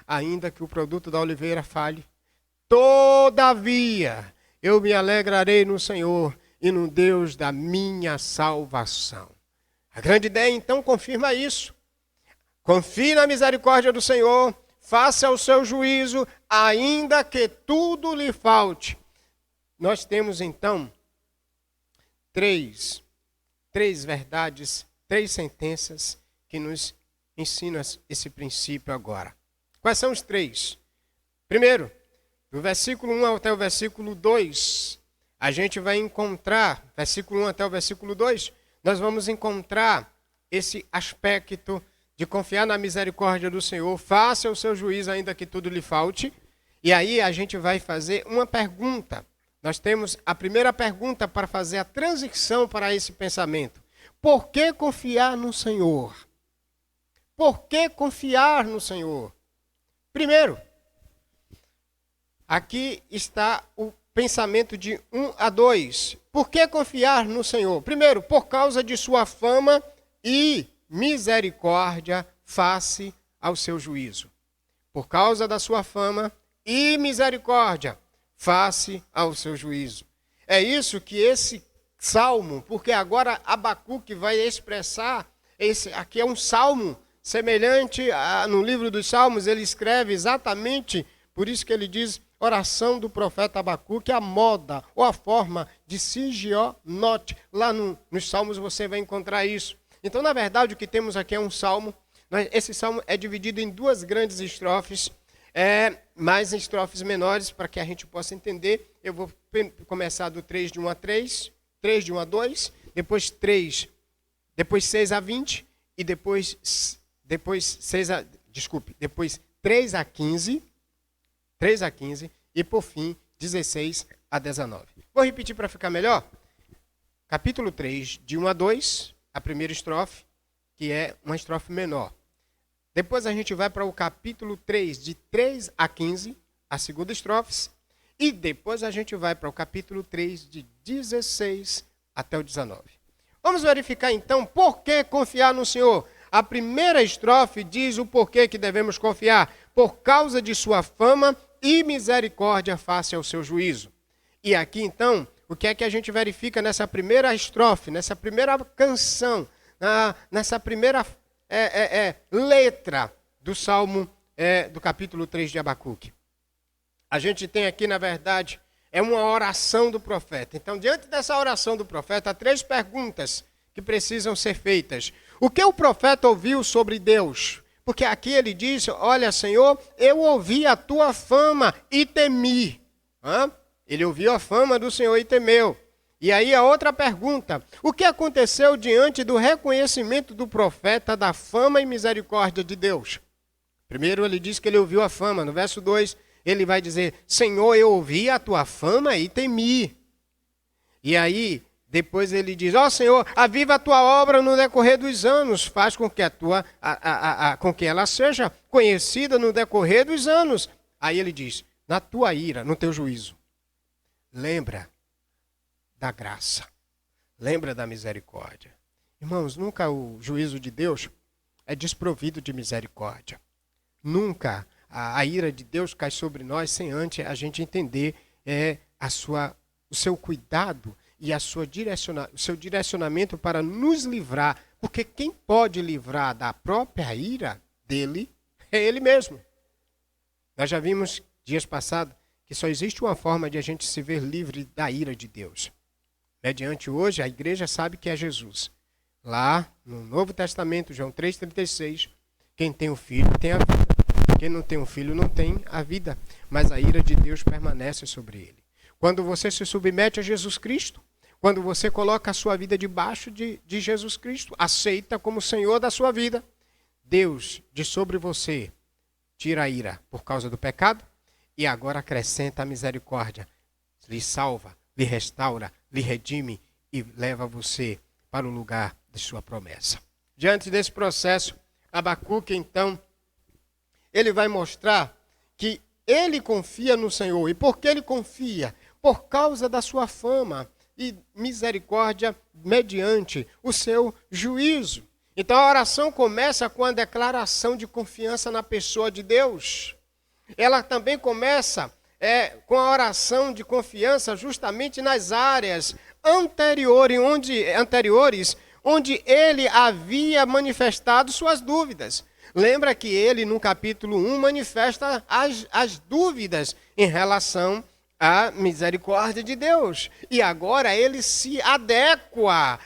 ainda que o produto da oliveira falhe, todavia eu me alegrarei no Senhor e no Deus da minha salvação. A grande ideia, então, confirma isso. Confie na misericórdia do Senhor, faça o seu juízo, ainda que tudo lhe falte. Nós temos, então, três verdades, 3 sentenças que nos ensinam esse princípio agora. Quais são os 3? Primeiro, do versículo 1 até o versículo 2, a gente vai encontrar, versículo 1 até o versículo 2, nós vamos encontrar esse aspecto de confiar na misericórdia do Senhor, faça o seu juízo ainda que tudo lhe falte. E aí a gente vai fazer uma pergunta. Nós temos a primeira pergunta para fazer a transição para esse pensamento. Por que confiar no Senhor? Por que confiar no Senhor? Primeiro, aqui está o pensamento de 1 a 2. Por que confiar no Senhor? Primeiro, por causa de sua fama e misericórdia face ao seu juízo. Por causa da sua fama e misericórdia face ao seu juízo. É isso que esse salmo, porque agora Abacuque vai expressar, aqui é um salmo semelhante no livro dos Salmos, ele escreve exatamente, por isso que ele diz, oração do profeta Abacuque, a moda ou a forma de sigionote. Lá nos Salmos você vai encontrar isso. Então, na verdade, o que temos aqui é um salmo. Esse salmo é dividido em 2 grandes estrofes, mais estrofes menores, para que a gente possa entender. Eu vou começar do 3 de 1 a 3, 3 de 1 a 2, depois 6 a 20, e depois 3 a 15, e por fim, 16 a 19. Vou repetir para ficar melhor. Capítulo 3, de 1 a 2, a primeira estrofe, que é uma estrofe menor. Depois a gente vai para o capítulo 3, de 3 a 15, a segunda estrofe. E depois a gente vai para o capítulo 3, de 16 até o 19. Vamos verificar então por que confiar no Senhor. A primeira estrofe diz o porquê que devemos confiar. Por causa de sua fama e misericórdia face ao seu juízo. E aqui então, o que é que a gente verifica nessa primeira estrofe, nessa primeira canção, nessa primeira letra do Salmo do capítulo 3 de Abacuque? A gente tem aqui, na verdade, uma oração do profeta. Então, diante dessa oração do profeta, há 3 perguntas que precisam ser feitas. O que o profeta ouviu sobre Deus? Porque aqui ele diz, olha, Senhor, eu ouvi a tua fama e temi. Ele ouviu a fama do Senhor e temeu. E aí a outra pergunta, o que aconteceu diante do reconhecimento do profeta da fama e misericórdia de Deus? Primeiro ele diz que ele ouviu a fama. No verso 2, ele vai dizer, Senhor, eu ouvi a tua fama e temi. E aí, depois ele diz, Senhor, aviva a tua obra no decorrer dos anos, faz com que com que ela seja conhecida no decorrer dos anos. Aí ele diz, na tua ira, no teu juízo, lembra da graça, lembra da misericórdia. Irmãos, nunca o juízo de Deus é desprovido de misericórdia. Nunca a ira de Deus cai sobre nós sem antes a gente entender o seu cuidado e o seu direcionamento para nos livrar. Porque quem pode livrar da própria ira dele é ele mesmo. Nós já vimos dias passados que só existe uma forma de a gente se ver livre da ira de Deus. Mediante hoje, a igreja sabe que é Jesus. Lá no Novo Testamento, João 3,36, quem tem o filho tem a vida. Quem não tem um filho não tem a vida, mas a ira de Deus permanece sobre ele. Quando você se submete a Jesus Cristo, quando você coloca a sua vida debaixo de Jesus Cristo, aceita como Senhor da sua vida, Deus de sobre você tira a ira por causa do pecado e agora acrescenta a misericórdia, lhe salva, lhe restaura, lhe redime e leva você para o lugar de sua promessa. Diante desse processo, Abacuque, então, ele vai mostrar que ele confia no Senhor. E por que ele confia? Por causa da sua fama e misericórdia mediante o seu juízo. Então a oração começa com a declaração de confiança na pessoa de Deus. Ela também começa com a oração de confiança justamente nas áreas anteriores, onde ele havia manifestado suas dúvidas. Lembra que ele, no capítulo 1, manifesta as dúvidas em relação à misericórdia de Deus. E agora ele se adequa,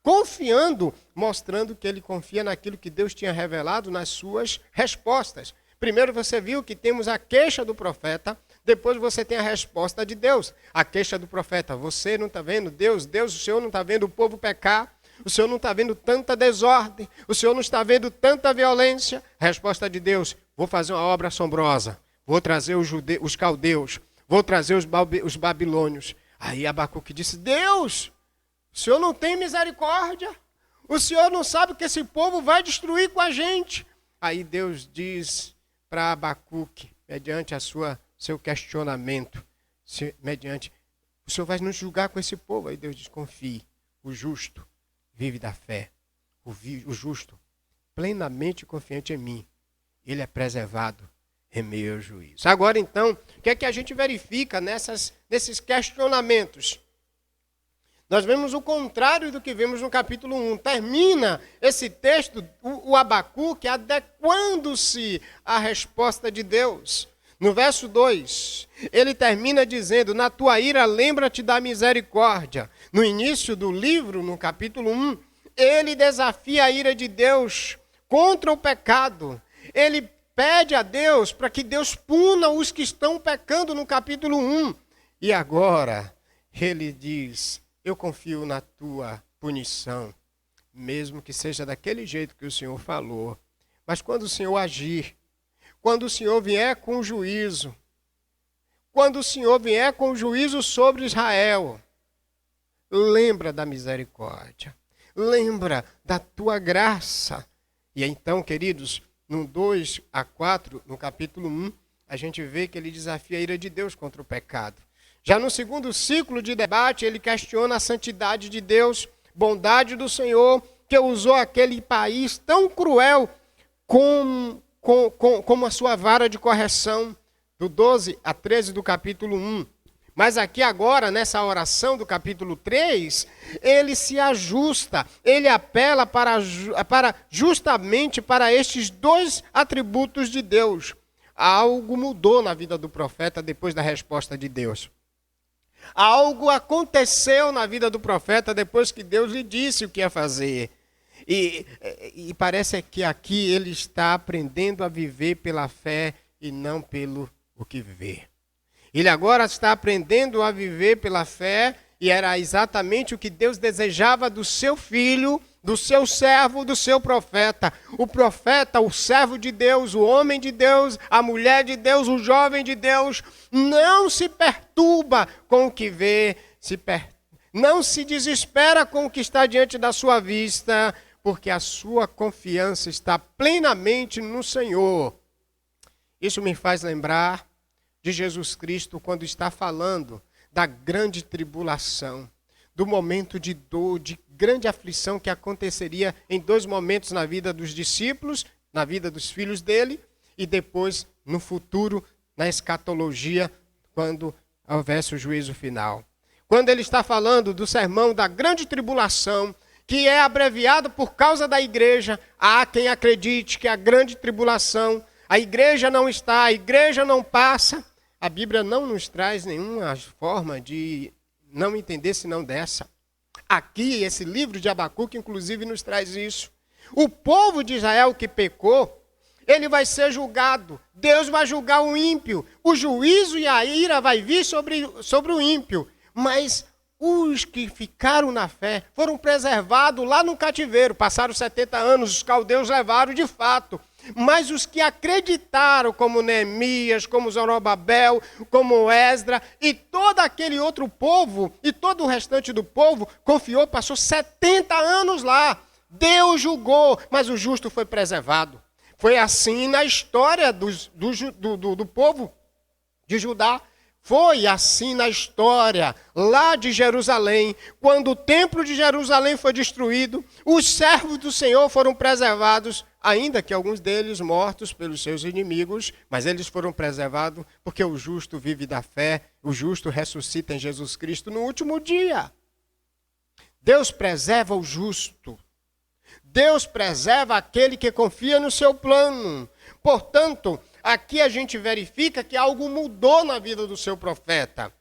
confiando, mostrando que ele confia naquilo que Deus tinha revelado nas suas respostas. Primeiro você viu que temos a queixa do profeta, depois você tem a resposta de Deus. A queixa do profeta, você não está vendo Deus, o Senhor não está vendo o povo pecar, o Senhor não está vendo tanta desordem, o Senhor não está vendo tanta violência. A resposta de Deus, vou fazer uma obra assombrosa, vou trazer os caldeus, vou trazer os babilônios. Aí Abacuque disse, Deus, o Senhor não tem misericórdia, o Senhor não sabe que esse povo vai destruir com a gente. Aí Deus diz para Abacuque, mediante seu questionamento, o Senhor vai nos julgar com esse povo. Aí Deus diz, confie, o justo vive da fé, o justo, plenamente confiante em mim, ele é preservado em meio ao juízo. Agora então, o que é que a gente verifica nesses questionamentos? Nós vemos o contrário do que vemos no capítulo 1. Termina esse texto, o Abacuque, adequando-se à resposta de Deus. No verso 2, ele termina dizendo, na tua ira lembra-te da misericórdia. No início do livro, no capítulo 1, ele desafia a ira de Deus contra o pecado. Ele pede a Deus para que Deus puna os que estão pecando no capítulo 1. E agora, ele diz, eu confio na tua punição, mesmo que seja daquele jeito que o Senhor falou. Mas quando o Senhor agir, quando o Senhor vier com juízo, quando o Senhor vier com juízo sobre Israel, lembra da misericórdia, lembra da tua graça. E então, queridos, no 2 a 4, no capítulo 1, a gente vê que ele desafia a ira de Deus contra o pecado. Já no segundo ciclo de debate, ele questiona a santidade de Deus, bondade do Senhor, que usou aquele país tão cruel como a sua vara de correção, do 12 a 13 do capítulo 1. Mas aqui agora, nessa oração do capítulo 3, ele se ajusta, ele apela justamente para estes dois atributos de Deus. Algo mudou na vida do profeta depois da resposta de Deus. Algo aconteceu na vida do profeta depois que Deus lhe disse o que ia fazer. E parece que aqui ele está aprendendo a viver pela fé e não pelo o que vê. Ele agora está aprendendo a viver pela fé e era exatamente o que Deus desejava do seu filho, do seu servo, do seu profeta. O profeta, o servo de Deus, o homem de Deus, a mulher de Deus, o jovem de Deus, não se perturba com o que vê, não se desespera com o que está diante da sua vista, porque a sua confiança está plenamente no Senhor. Isso me faz lembrar de Jesus Cristo quando está falando da grande tribulação, do momento de dor, de grande aflição que aconteceria em dois momentos na vida dos discípulos, na vida dos filhos dele, e depois, no futuro, na escatologia, quando houvesse o juízo final. Quando ele está falando do sermão da grande tribulação, que é abreviado por causa da igreja, há quem acredite que a grande tribulação, a igreja não está, a igreja não passa. A Bíblia não nos traz nenhuma forma de não entender senão dessa. Aqui, esse livro de Abacuque, inclusive, nos traz isso. O povo de Israel que pecou, ele vai ser julgado. Deus vai julgar o ímpio. O juízo e a ira vai vir sobre o ímpio. Mas os que ficaram na fé foram preservados lá no cativeiro. Passaram 70 anos, os caldeus levaram de fato. Mas os que acreditaram, como Neemias, como Zorobabel, como Esdra, e todo aquele outro povo, e todo o restante do povo, confiou, passou 70 anos lá. Deus julgou, mas o justo foi preservado. Foi assim na história do povo de Judá. Foi assim na história lá de Jerusalém, quando o templo de Jerusalém foi destruído, os servos do Senhor foram preservados, ainda que alguns deles mortos pelos seus inimigos, mas eles foram preservados porque o justo vive da fé, o justo ressuscita em Jesus Cristo no último dia. Deus preserva o justo. Deus preserva aquele que confia no seu plano. Portanto, aqui a gente verifica que algo mudou na vida do seu profeta.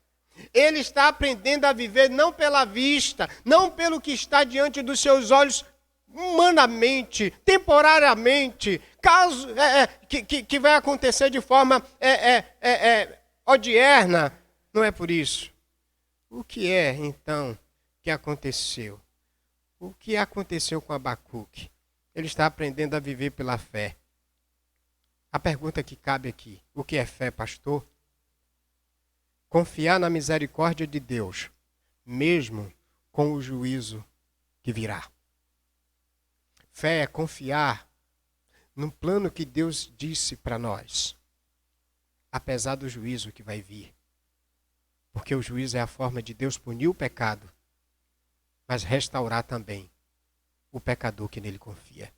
Ele está aprendendo a viver não pela vista, não pelo que está diante dos seus olhos humanamente, temporariamente, caso que vai acontecer de forma odierna. Não é por isso. O que é, então, que aconteceu? O que aconteceu com Abacuque? Ele está aprendendo a viver pela fé. A pergunta que cabe aqui, o que é fé, pastor? Confiar na misericórdia de Deus, mesmo com o juízo que virá. Fé é confiar no plano que Deus disse para nós, apesar do juízo que vai vir. Porque o juízo é a forma de Deus punir o pecado, mas restaurar também o pecador que nele confia.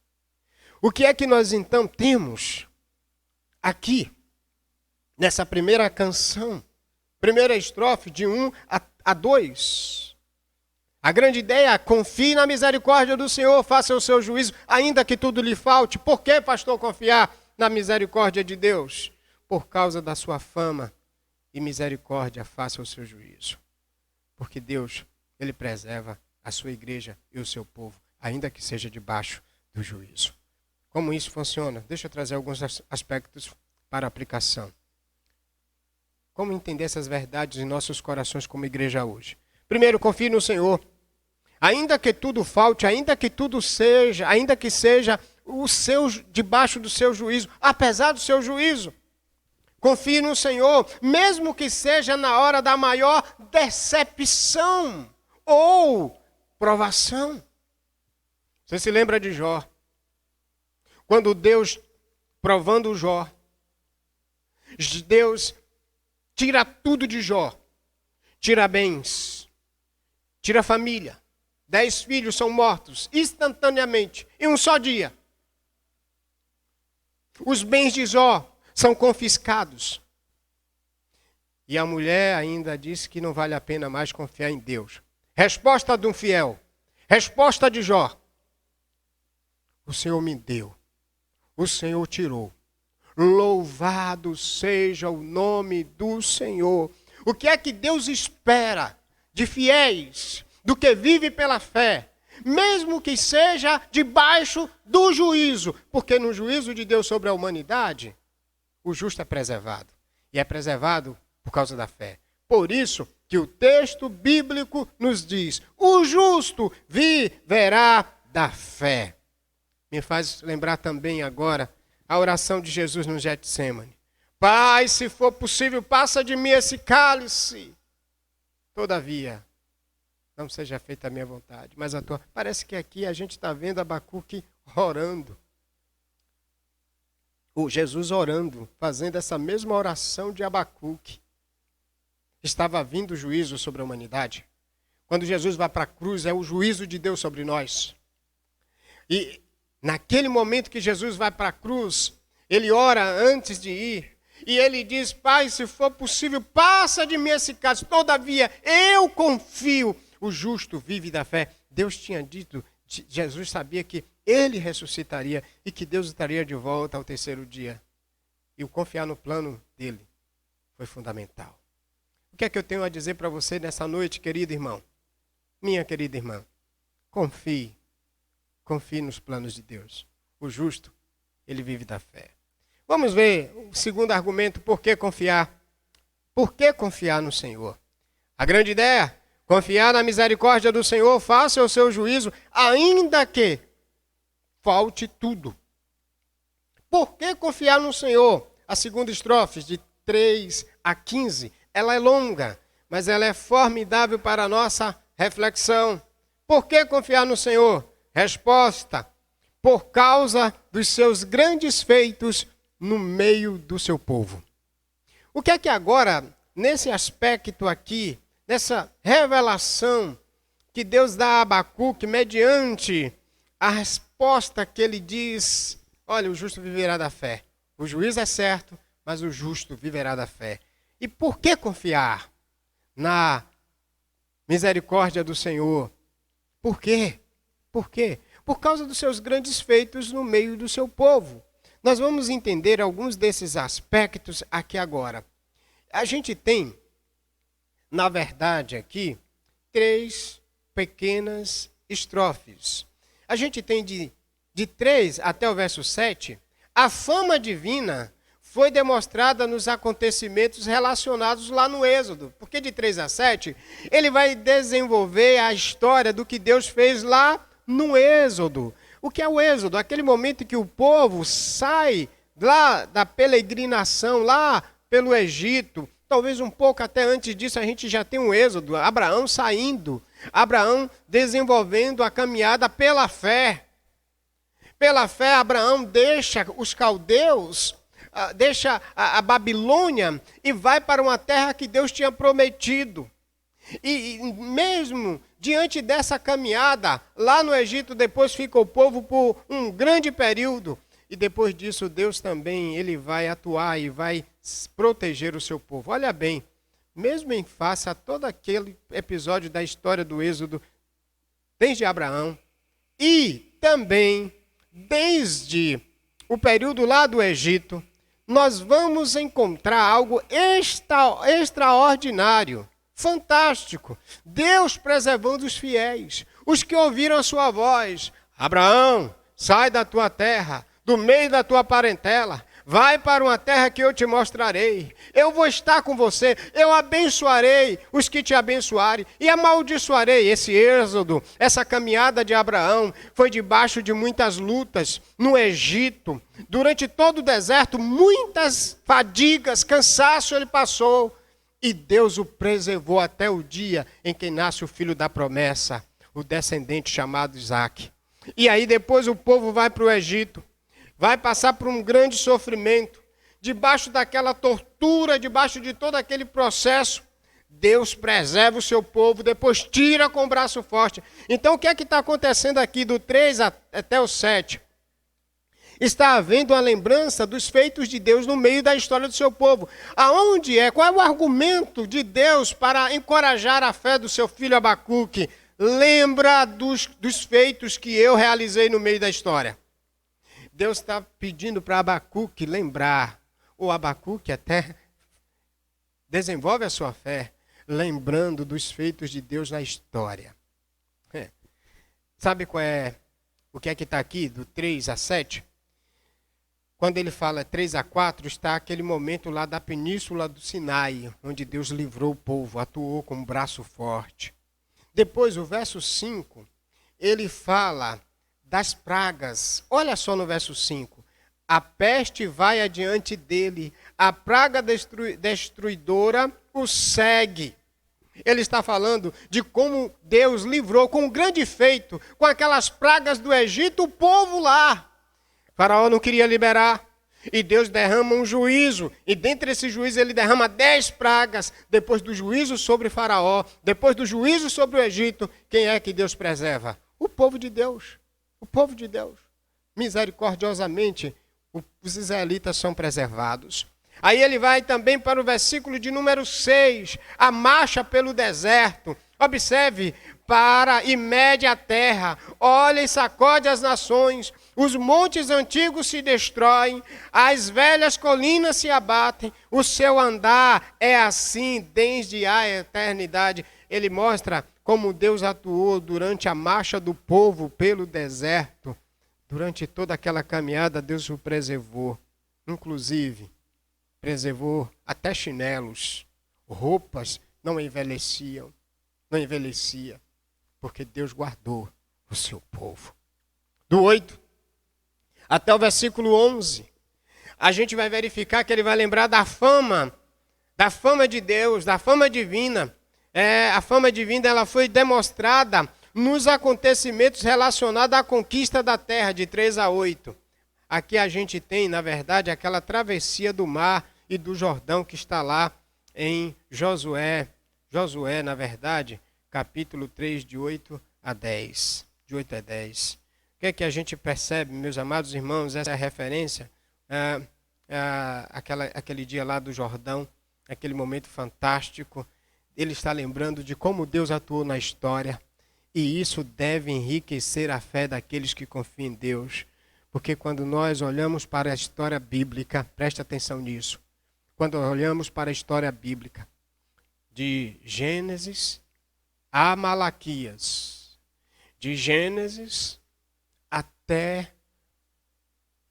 O que é que nós então temos aqui, nessa primeira canção, primeira estrofe de 1 a 2. A grande ideia é: confie na misericórdia do Senhor, faça o seu juízo, ainda que tudo lhe falte. Por que, pastor, confiar na misericórdia de Deus? Por causa da sua fama e misericórdia, faça o seu juízo. Porque Deus, ele preserva a sua igreja e o seu povo, ainda que seja debaixo do juízo. Como isso funciona? Deixa eu trazer alguns aspectos para aplicação. Como entender essas verdades em nossos corações como igreja hoje? Primeiro, confie no Senhor. Ainda que tudo falte, ainda que tudo seja, ainda que seja debaixo do seu juízo, apesar do seu juízo, confie no Senhor, mesmo que seja na hora da maior decepção ou provação. Você se lembra de Jó? Quando Deus, provando Jó, Deus tira tudo de Jó. Tira bens, tira família. 10 filhos são mortos instantaneamente, em um só dia. Os bens de Jó são confiscados. E a mulher ainda disse que não vale a pena mais confiar em Deus. Resposta de um fiel. Resposta de Jó. O Senhor me deu. O Senhor tirou. Louvado seja o nome do Senhor. O que é que Deus espera de fiéis, do que vive pela fé, mesmo que seja debaixo do juízo? Porque no juízo de Deus sobre a humanidade, o justo é preservado. E é preservado por causa da fé. Por isso que o texto bíblico nos diz: o justo viverá da fé. Me faz lembrar também agora a oração de Jesus no Getsêmani. Pai, se for possível, passa de mim esse cálice. Todavia, não seja feita a minha vontade, mas a tua. Parece que aqui a gente está vendo Abacuque orando. O Jesus orando, fazendo essa mesma oração de Abacuque. Estava vindo o juízo sobre a humanidade. Quando Jesus vai para a cruz, é o juízo de Deus sobre nós. E naquele momento que Jesus vai para a cruz, ele ora antes de ir. E ele diz: Pai, se for possível, passa de mim esse cálice. Todavia, eu confio. O justo vive da fé. Deus tinha dito, Jesus sabia que ele ressuscitaria e que Deus estaria de volta ao terceiro dia. E o confiar no plano dele foi fundamental. O que é que eu tenho a dizer para você nessa noite, querido irmão? Minha querida irmã, confie nos planos de Deus. O justo, ele vive da fé. Vamos ver o segundo argumento, por que confiar? Por que confiar no Senhor? A grande ideia, confiar na misericórdia do Senhor, faça o seu juízo, ainda que falte tudo. Por que confiar no Senhor? A segunda estrofe, de 3 a 15, ela é longa, mas ela é formidável para a nossa reflexão. Por que confiar no Senhor? Resposta: por causa dos seus grandes feitos no meio do seu povo. O que é que agora, nesse aspecto aqui, nessa revelação que Deus dá a Abacuque, mediante a resposta que ele diz: olha, o justo viverá da fé. O juízo é certo, mas o justo viverá da fé. E por que confiar na misericórdia do Senhor? Por quê? Por quê? Por causa dos seus grandes feitos no meio do seu povo. Nós vamos entender alguns desses aspectos aqui agora. A gente tem, na verdade, aqui, 3 pequenas estrofes. A gente tem de 3 até o verso 7, a fama divina foi demonstrada nos acontecimentos relacionados lá no Êxodo. Porque de 3 a 7, ele vai desenvolver a história do que Deus fez lá no Êxodo. O que é o Êxodo? Aquele momento que o povo sai lá da peregrinação, lá pelo Egito. Talvez um pouco até antes disso a gente já tem um Êxodo. Abraão saindo. Abraão desenvolvendo a caminhada pela fé. Pela fé, Abraão deixa os caldeus, deixa a Babilônia e vai para uma terra que Deus tinha prometido. E mesmo diante dessa caminhada, lá no Egito, depois fica o povo por um grande período. E depois disso, Deus também ele vai atuar e vai proteger o seu povo. Olha bem, mesmo em face a todo aquele episódio da história do Êxodo, desde Abraão, e também desde o período lá do Egito, nós vamos encontrar algo extraordinário. Fantástico. Deus preservando os fiéis, os que ouviram a sua voz. Abraão, sai da tua terra, do meio da tua parentela, vai para uma terra que eu te mostrarei. Eu vou estar com você, eu abençoarei os que te abençoarem e amaldiçoarei. Esse êxodo, essa caminhada de Abraão foi debaixo de muitas lutas no Egito. Durante todo o deserto, muitas fadigas, cansaço ele passou. E Deus o preservou até o dia em que nasce o filho da promessa, o descendente chamado Isaque. E aí depois o povo vai para o Egito, vai passar por um grande sofrimento, debaixo daquela tortura, debaixo de todo aquele processo. Deus preserva o seu povo, depois tira com o braço forte. Então o que é que está acontecendo aqui do 3 até o 7? está havendo uma lembrança dos feitos de Deus no meio da história do seu povo. Qual é o argumento de Deus para encorajar a fé do seu filho Abacuque? Lembra dos feitos que eu realizei no meio da história. Deus está pedindo para Abacuque lembrar. O Abacuque até desenvolve a sua fé, lembrando dos feitos de Deus na história. Sabe o que é que está aqui, do 3 a 7? Quando ele fala 3 a 4, está aquele momento lá da península do Sinai, onde Deus livrou o povo, atuou com um braço forte. Depois, o verso 5, ele fala das pragas. Olha só no verso 5. A peste vai adiante dele, a praga destruidora o segue. Ele está falando de como Deus livrou com um grande feito, com aquelas pragas do Egito, o povo lá. Faraó não queria liberar. E Deus derrama um juízo. E dentre esse juízo ele derrama 10 pragas. Depois do juízo sobre Faraó, depois do juízo sobre o Egito, quem é que Deus preserva? O povo de Deus. O povo de Deus. Misericordiosamente, os israelitas são preservados. Aí ele vai também para o versículo de número 6, a marcha pelo deserto. Observe, para e mede a terra, olha e sacode as nações, os montes antigos se destroem, as velhas colinas se abatem, o seu andar é assim desde a eternidade. Ele mostra como Deus atuou durante a marcha do povo pelo deserto. Durante toda aquela caminhada, Deus o preservou, inclusive preservou até chinelos, roupas não envelheciam, não envelhecia, porque Deus guardou o seu povo. Do 8 até o versículo 11, a gente vai verificar que ele vai lembrar da fama de Deus, da fama divina. A fama divina ela foi demonstrada nos acontecimentos relacionados à conquista da terra, de 3 a 8. Aqui a gente tem, na verdade, aquela travessia do mar e do Jordão que está lá em Josué. Josué, na verdade, capítulo 3, de 8 a 10. De 8 a 10. O que é que a gente percebe, meus amados irmãos? Essa é a referência aquele dia lá do Jordão, aquele momento fantástico. Ele está lembrando de como Deus atuou na história. E isso deve enriquecer a fé daqueles que confiam em Deus. Porque quando nós olhamos para a história bíblica, preste atenção nisso. Quando olhamos para a história bíblica, de Gênesis a Malaquias, de Gênesis até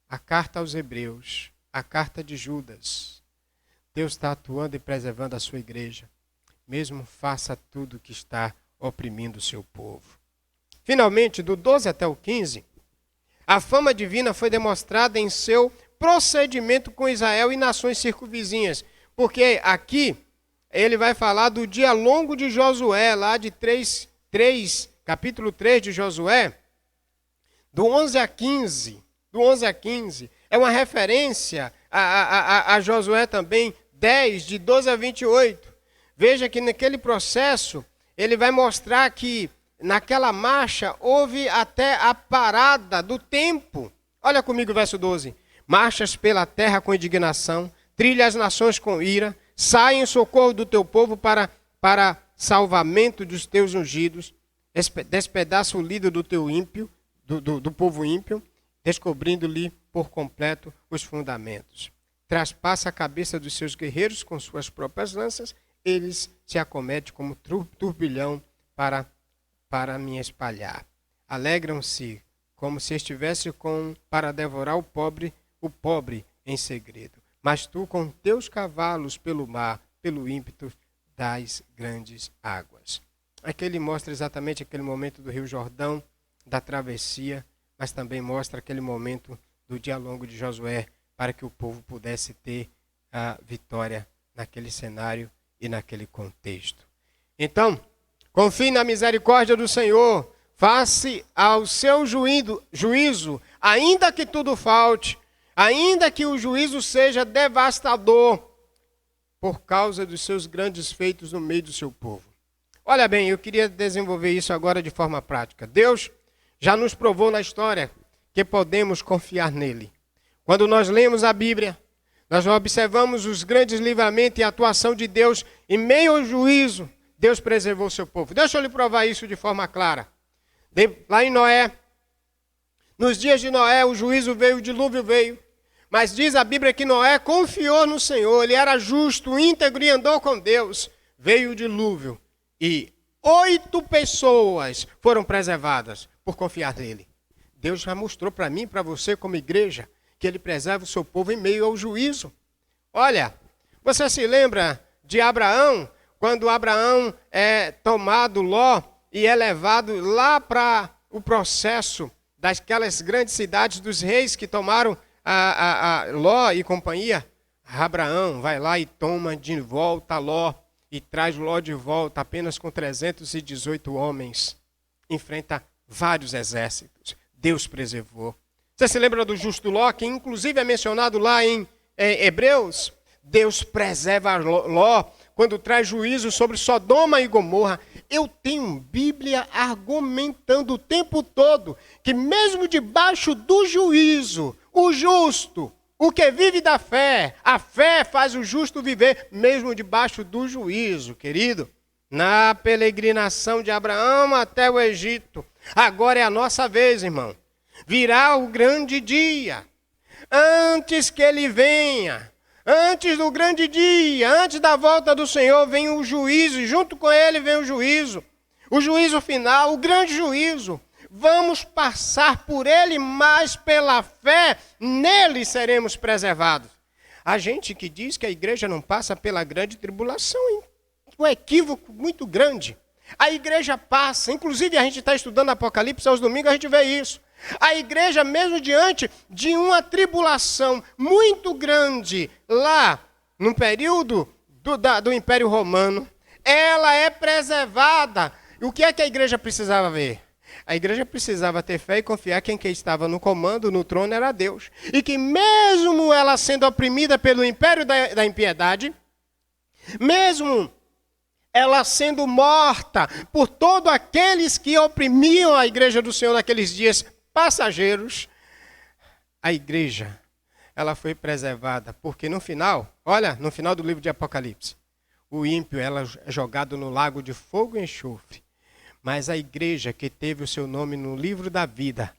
a carta aos Hebreus, a carta de Judas, Deus está atuando e preservando a sua igreja, mesmo faça tudo que está oprimindo o seu povo. Finalmente, do 12 até o 15, a fama divina foi demonstrada em seu procedimento com Israel e nações circunvizinhas. Porque aqui ele vai falar do dia longo de Josué, lá de capítulo 3 de Josué, do 11 a 15. Do 11 a 15. É uma referência a Josué também, 10, de 12 a 28. Veja que naquele processo ele vai mostrar que naquela marcha houve até a parada do tempo. Olha comigo o verso 12. Marchas pela terra com indignação, trilha as nações com ira, sai em socorro do teu povo para salvamento dos teus ungidos, despedaça o líder do teu ímpio, do povo ímpio, descobrindo-lhe por completo os fundamentos. Traspassa a cabeça dos seus guerreiros com suas próprias lanças, eles se acometem como turbilhão para me espalhar. Alegram-se como se estivesse para devorar o pobre em segredo. Mas tu com teus cavalos pelo mar, pelo ímpeto das grandes águas. Aqui ele mostra exatamente aquele momento do Rio Jordão, da travessia, mas também mostra aquele momento do dia longo de Josué, para que o povo pudesse ter a vitória naquele cenário e naquele contexto. Então, confie na misericórdia do Senhor, face ao seu juízo, ainda que tudo falte, ainda que o juízo seja devastador, por causa dos seus grandes feitos no meio do seu povo. Olha bem, eu queria desenvolver isso agora de forma prática. Deus já nos provou na história que podemos confiar nele. Quando nós lemos a Bíblia, nós observamos os grandes livramentos e a atuação de Deus em meio ao juízo. Deus preservou o seu povo. Deixa eu lhe provar isso de forma clara. Lá em Noé, nos dias de Noé, o juízo veio, o dilúvio veio. Mas diz a Bíblia que Noé confiou no Senhor, ele era justo, íntegro e andou com Deus. Veio o dilúvio e 8 pessoas foram preservadas por confiar nele. Deus já mostrou para mim e para você como igreja que ele preserva o seu povo em meio ao juízo. Olha, você se lembra de Abraão, quando Abraão é tomado Ló e é levado lá para o processo daquelas grandes cidades dos reis que tomaram a Ló e companhia? Abraão vai lá e toma de volta Ló e traz Ló de volta apenas com 318 homens. Enfrenta vários exércitos. Deus preservou. Você se lembra do justo Ló, que inclusive é mencionado lá em Hebreus? Deus preserva Ló quando traz juízo sobre Sodoma e Gomorra. Eu tenho Bíblia argumentando o tempo todo que mesmo debaixo do juízo, o justo, o que vive da fé, a fé faz o justo viver mesmo debaixo do juízo, querido. Na peregrinação de Abraão até o Egito. Agora é a nossa vez, irmão. Virá o grande dia. Antes que ele venha, antes do grande dia, antes da volta do Senhor, vem o juízo, e junto com ele vem o juízo final, o grande juízo. Vamos passar por ele, mas pela fé, nele seremos preservados. A gente que diz que a igreja não passa pela grande tribulação, hein? Um equívoco muito grande. A igreja passa, inclusive a gente está estudando Apocalipse aos domingos, a gente vê isso. A igreja, mesmo diante de uma tribulação muito grande, lá no período do Império Romano, ela é preservada. O que é que a igreja precisava ver? A igreja precisava ter fé e confiar que quem estava no comando, no trono, era Deus. E que mesmo ela sendo oprimida pelo império da impiedade, mesmo ela sendo morta por todos aqueles que oprimiam a igreja do Senhor naqueles dias passageiros, a igreja, ela foi preservada, porque no final, olha, no final do livro de Apocalipse, o ímpio ela é jogado no lago de fogo e enxofre, mas a igreja que teve o seu nome no livro da vida,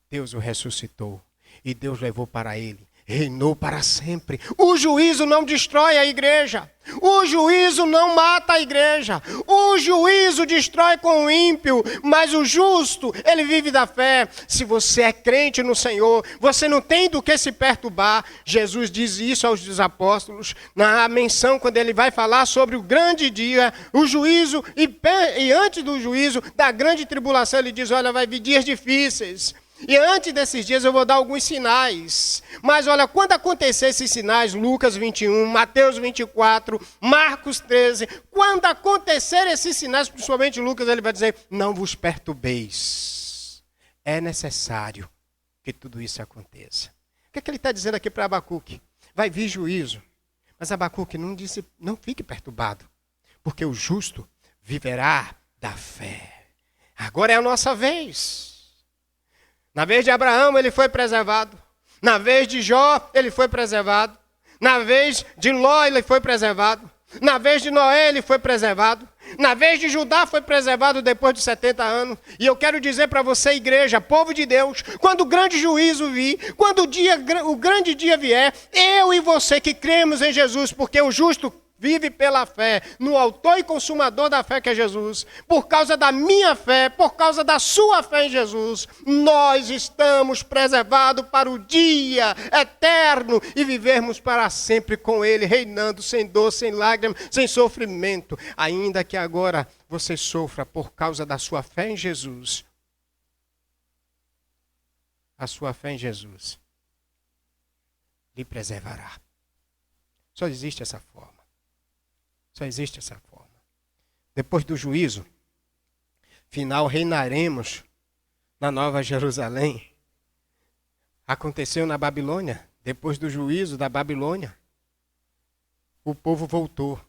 Deus o ressuscitou e Deus levou para ele. Reinou para sempre. O juízo não destrói a igreja. O juízo não mata a igreja. O juízo destrói com o ímpio, mas o justo, ele vive da fé. Se você é crente no Senhor, você não tem do que se perturbar. Jesus diz isso aos apóstolos, na menção, quando ele vai falar sobre o grande dia, o juízo, e antes do juízo, da grande tribulação, ele diz, olha, vai vir dias difíceis. E antes desses dias eu vou dar alguns sinais. Mas olha, quando acontecer esses sinais, Lucas 21, Mateus 24, Marcos 13, quando acontecer esses sinais, principalmente Lucas, ele vai dizer, não vos perturbeis. É necessário que tudo isso aconteça. O que é que ele está dizendo aqui para Abacuque? Vai vir juízo. Mas Abacuque não disse, não fique perturbado, porque o justo viverá da fé. Agora é a nossa vez. Na vez de Abraão, ele foi preservado. Na vez de Jó, ele foi preservado. Na vez de Ló, ele foi preservado. Na vez de Noé, ele foi preservado. Na vez de Judá, foi preservado depois de 70 anos. E eu quero dizer para você, igreja, povo de Deus, quando o grande juízo vir, quando o grande dia vier, eu e você que cremos em Jesus, porque o justo vive pela fé, no autor e consumador da fé que é Jesus. Por causa da minha fé, por causa da sua fé em Jesus, nós estamos preservados para o dia eterno e vivermos para sempre com Ele, reinando sem dor, sem lágrimas, sem sofrimento. Ainda que agora você sofra por causa da sua fé em Jesus, a sua fé em Jesus lhe preservará. Só existe essa forma. Só existe essa forma. Depois do juízo final, reinaremos na Nova Jerusalém. Aconteceu na Babilônia. Depois do juízo da Babilônia, o povo voltou.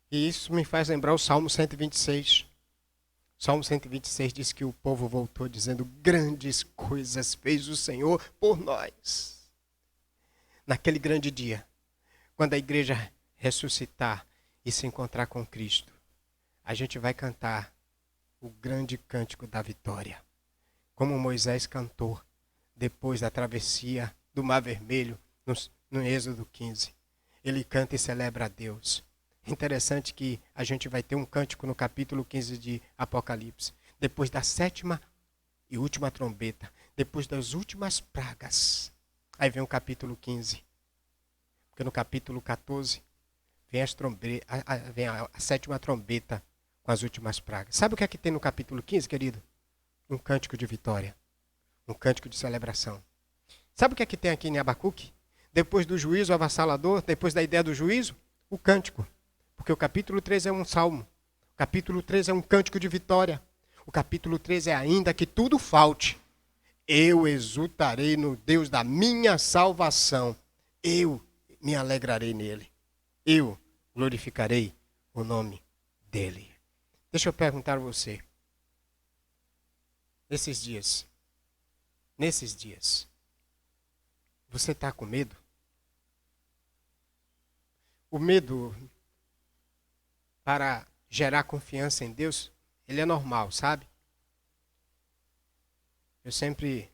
E isso me faz lembrar o Salmo 126. O Salmo 126 diz que o povo voltou dizendo, grandes coisas fez o Senhor por nós. naquele grande dia, quando a igreja ressuscitar e se encontrar com Cristo, a gente vai cantar o grande cântico da vitória, como Moisés cantou depois da travessia do Mar Vermelho, no Êxodo 15. Ele canta e celebra a Deus. Interessante que a gente vai ter um cântico no capítulo 15 de Apocalipse. Depois da 7ª e última trombeta, depois das últimas pragas. Aí vem o capítulo 15. Porque no capítulo 14 vem a 7ª trombeta com as últimas pragas. Sabe o que é que tem no capítulo 15, querido? Um cântico de vitória. Um cântico de celebração. Sabe o que é que tem aqui em Abacuque? Depois do juízo avassalador, depois da ideia do juízo, o cântico. Porque o capítulo 3 é um salmo. O capítulo 3 é um cântico de vitória. O capítulo 3 é ainda que tudo falte. Eu exultarei no Deus da minha salvação. Eu me alegrarei nele. Eu glorificarei o nome dele. Deixa eu perguntar a você. Nesses dias, você está com medo? O medo, para gerar confiança em Deus, ele é normal, sabe? Eu sempre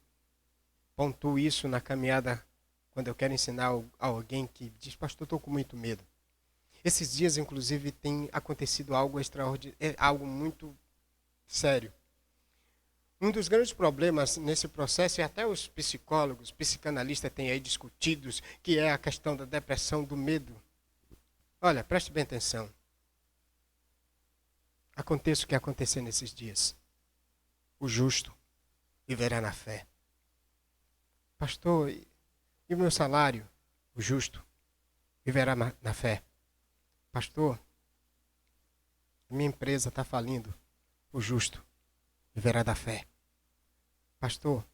pontuo isso na caminhada quando eu quero ensinar a alguém que diz, pastor, eu estou com muito medo. Esses dias, inclusive, tem acontecido algo extraordinário, algo muito sério. Um dos grandes problemas nesse processo, e até os psicólogos, psicanalistas têm aí discutidos, que é a questão da depressão, do medo. Olha, preste bem atenção. Aconteça o que acontecer nesses dias. O justo viverá na fé. Pastor, e o meu salário? O justo viverá na fé. Pastor, minha empresa está falindo. O justo viverá da fé. Pastor,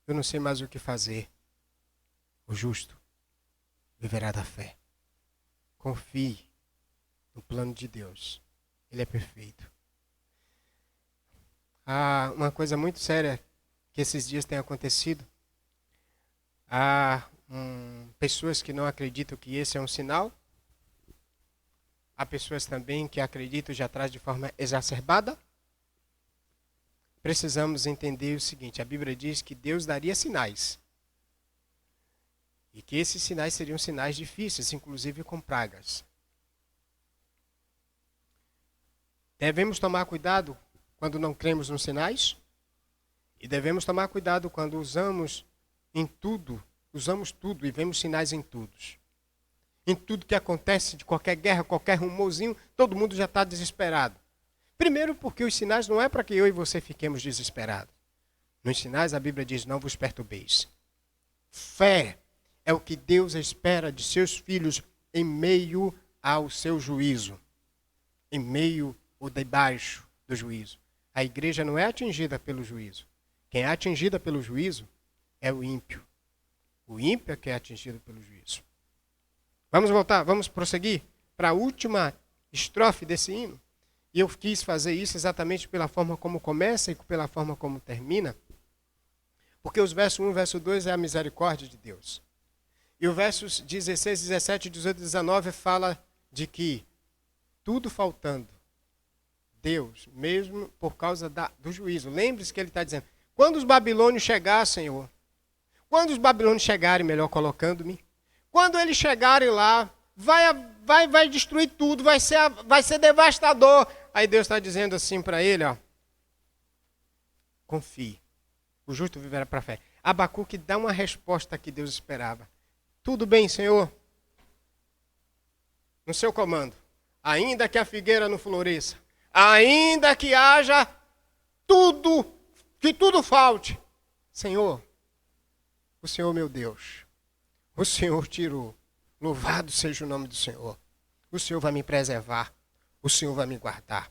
eu não sei mais o que fazer. O justo viverá da fé. Confie no plano de Deus. Ele é perfeito. Há uma coisa muito séria que esses dias tem acontecido. Há pessoas que não acreditam que esse é um sinal. Há pessoas também que acreditam já atrás de forma exacerbada. Precisamos entender o seguinte, a Bíblia diz que Deus daria sinais. E que esses sinais seriam sinais difíceis, inclusive com pragas. Devemos tomar cuidado quando não cremos nos sinais. E devemos tomar cuidado quando usamos tudo e vemos sinais em tudo. Em tudo que acontece, de qualquer guerra, qualquer rumorzinho, todo mundo já está desesperado. Primeiro porque os sinais não é para que eu e você fiquemos desesperados. Nos sinais a Bíblia diz, não vos perturbeis. Fé é o que Deus espera de seus filhos em meio ao seu juízo. Em meio ou debaixo do juízo. A igreja não é atingida pelo juízo. Quem é atingida pelo juízo é o ímpio. O ímpio é que é atingido pelo juízo. Vamos voltar, vamos prosseguir para a última estrofe desse hino. E eu quis fazer isso exatamente pela forma como começa e pela forma como termina. Porque os versos 1 e verso 2 é a misericórdia de Deus. E os versos 16, 17, 18 e 19 fala de que tudo faltando, Deus, mesmo por causa do juízo. Lembre-se que ele está dizendo, quando os babilônios chegarem, Senhor, quando os babilônios chegarem, melhor colocando-me, quando eles chegarem lá, vai destruir tudo, vai ser devastador. Aí Deus está dizendo assim para ele, ó, confie, o justo viverá para a fé. Abacuque dá uma resposta que Deus esperava. Tudo bem, Senhor, no seu comando, ainda que a figueira não floresça, ainda que haja tudo, que tudo falte, Senhor, o Senhor meu Deus, o Senhor tirou, louvado seja o nome do Senhor, o Senhor vai me preservar, o Senhor vai me guardar.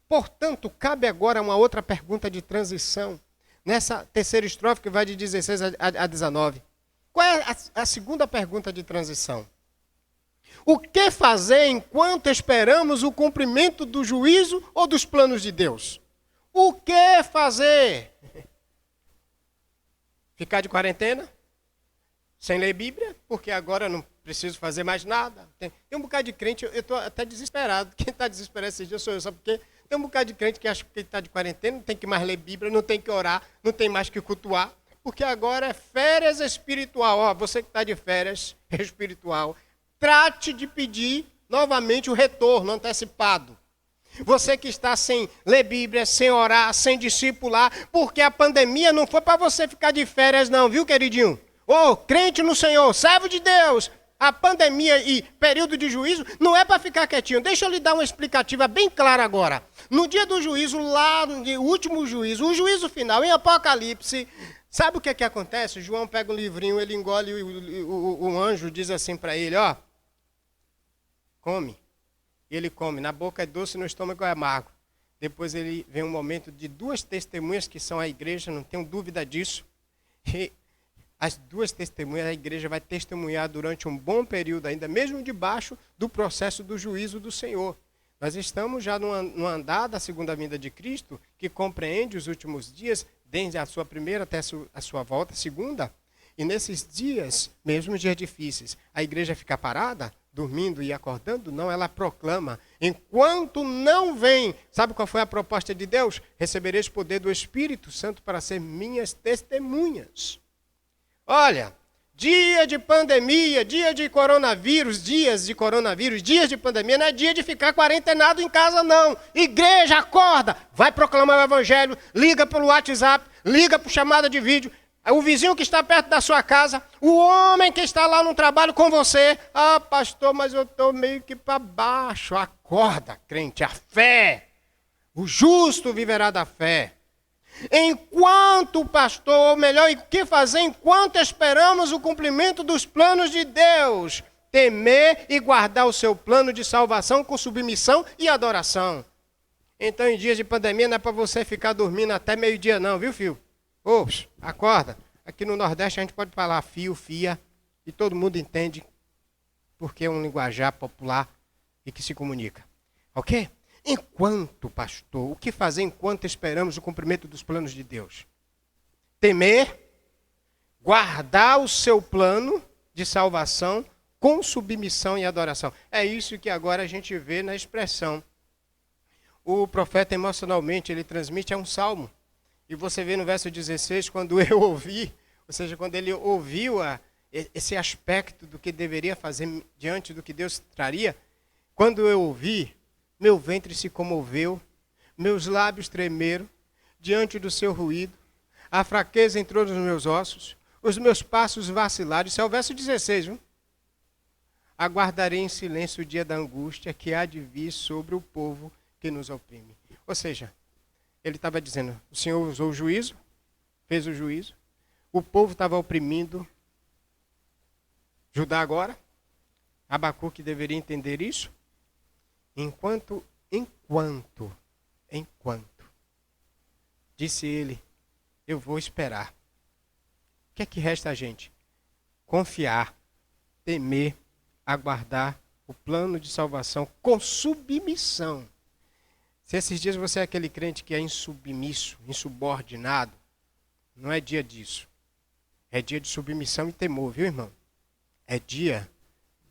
Portanto, cabe agora uma outra pergunta de transição, nessa terceira estrofe que vai de 16 a 19. Qual é a segunda pergunta de transição? O que fazer enquanto esperamos o cumprimento do juízo ou dos planos de Deus? O que fazer? Ficar de quarentena? sem ler Bíblia, porque agora não preciso fazer mais nada. Tem um bocado de crente, eu estou até desesperado. Quem está desesperado esses dias sou eu, sabe por quê? Tem um bocado de crente que acha que está de quarentena, não tem que mais ler Bíblia, não tem que orar, não tem mais que cultuar, porque agora é férias espiritual. Ó, você que está de férias espiritual, trate de pedir novamente o retorno antecipado. Você que está sem ler Bíblia, sem orar, sem discipular, porque a pandemia não foi para você ficar de férias não, viu, queridinho? Ô, crente no Senhor, servo de Deus, a pandemia e período de juízo não é para ficar quietinho. Deixa eu lhe dar uma explicativa bem clara agora. No dia do juízo, lá no último juízo, o juízo final, em Apocalipse, sabe o que acontece? João pega um livrinho, ele engole o anjo diz assim para ele, ó, come. E ele come, na boca é doce, no estômago é amargo. Depois ele vem um momento de duas testemunhas que são a igreja, não tenho dúvida disso. E as duas testemunhas, a igreja vai testemunhar durante um bom período ainda, mesmo debaixo do processo do juízo do Senhor. Nós estamos já no andar da segunda vinda de Cristo, que compreende os últimos dias, desde a sua primeira até a sua volta, segunda. E nesses dias, mesmo dias difíceis, a igreja fica parada, dormindo e acordando? Não, ela proclama. Enquanto não vem, sabe qual foi a proposta de Deus? Recebereis poder do Espírito Santo para ser minhas testemunhas. Olha, dia de pandemia, dia de coronavírus, dias de pandemia, não é dia de ficar quarentenado em casa, não. Igreja, acorda, vai proclamar o evangelho, liga pelo WhatsApp, liga por chamada de vídeo. O vizinho que está perto da sua casa, o homem que está lá no trabalho com você. Ah, pastor, mas eu estou meio que para baixo. Acorda, crente, a fé. O justo viverá da fé. Enquanto, pastor, ou melhor, o que fazer enquanto esperamos o cumprimento dos planos de Deus? Temer e guardar o seu plano de salvação com submissão e adoração. Então, em dias de pandemia, não é para você ficar dormindo até meio-dia não, viu, filho? Ops, acorda. Aqui no Nordeste a gente pode falar fio, fia, e todo mundo entende porque é um linguajar popular e que se comunica. Ok? Enquanto, pastor, o que fazer enquanto esperamos o cumprimento dos planos de Deus? Temer, guardar o seu plano de salvação com submissão e adoração. É isso que agora a gente vê na expressão. O profeta emocionalmente, ele transmite um salmo. E você vê no verso 16, quando eu ouvi, ou seja, quando ele ouviu esse aspecto do que deveria fazer diante do que Deus traria, quando eu ouvi, meu ventre se comoveu, meus lábios tremeram diante do seu ruído, a fraqueza entrou nos meus ossos, os meus passos vacilaram. Isso é o verso 16, viu? Aguardarei em silêncio o dia da angústia que há de vir sobre o povo que nos oprime. Ou seja, ele estava dizendo, o Senhor usou o juízo, fez o juízo, o povo estava oprimindo Judá agora, Abacuque deveria entender isso, enquanto, disse ele, eu vou esperar. O que é que resta a gente? Confiar, temer, aguardar o plano de salvação com submissão. Se esses dias você é aquele crente que é insubmisso, insubordinado, não é dia disso. É dia de submissão e temor, viu, irmão? É dia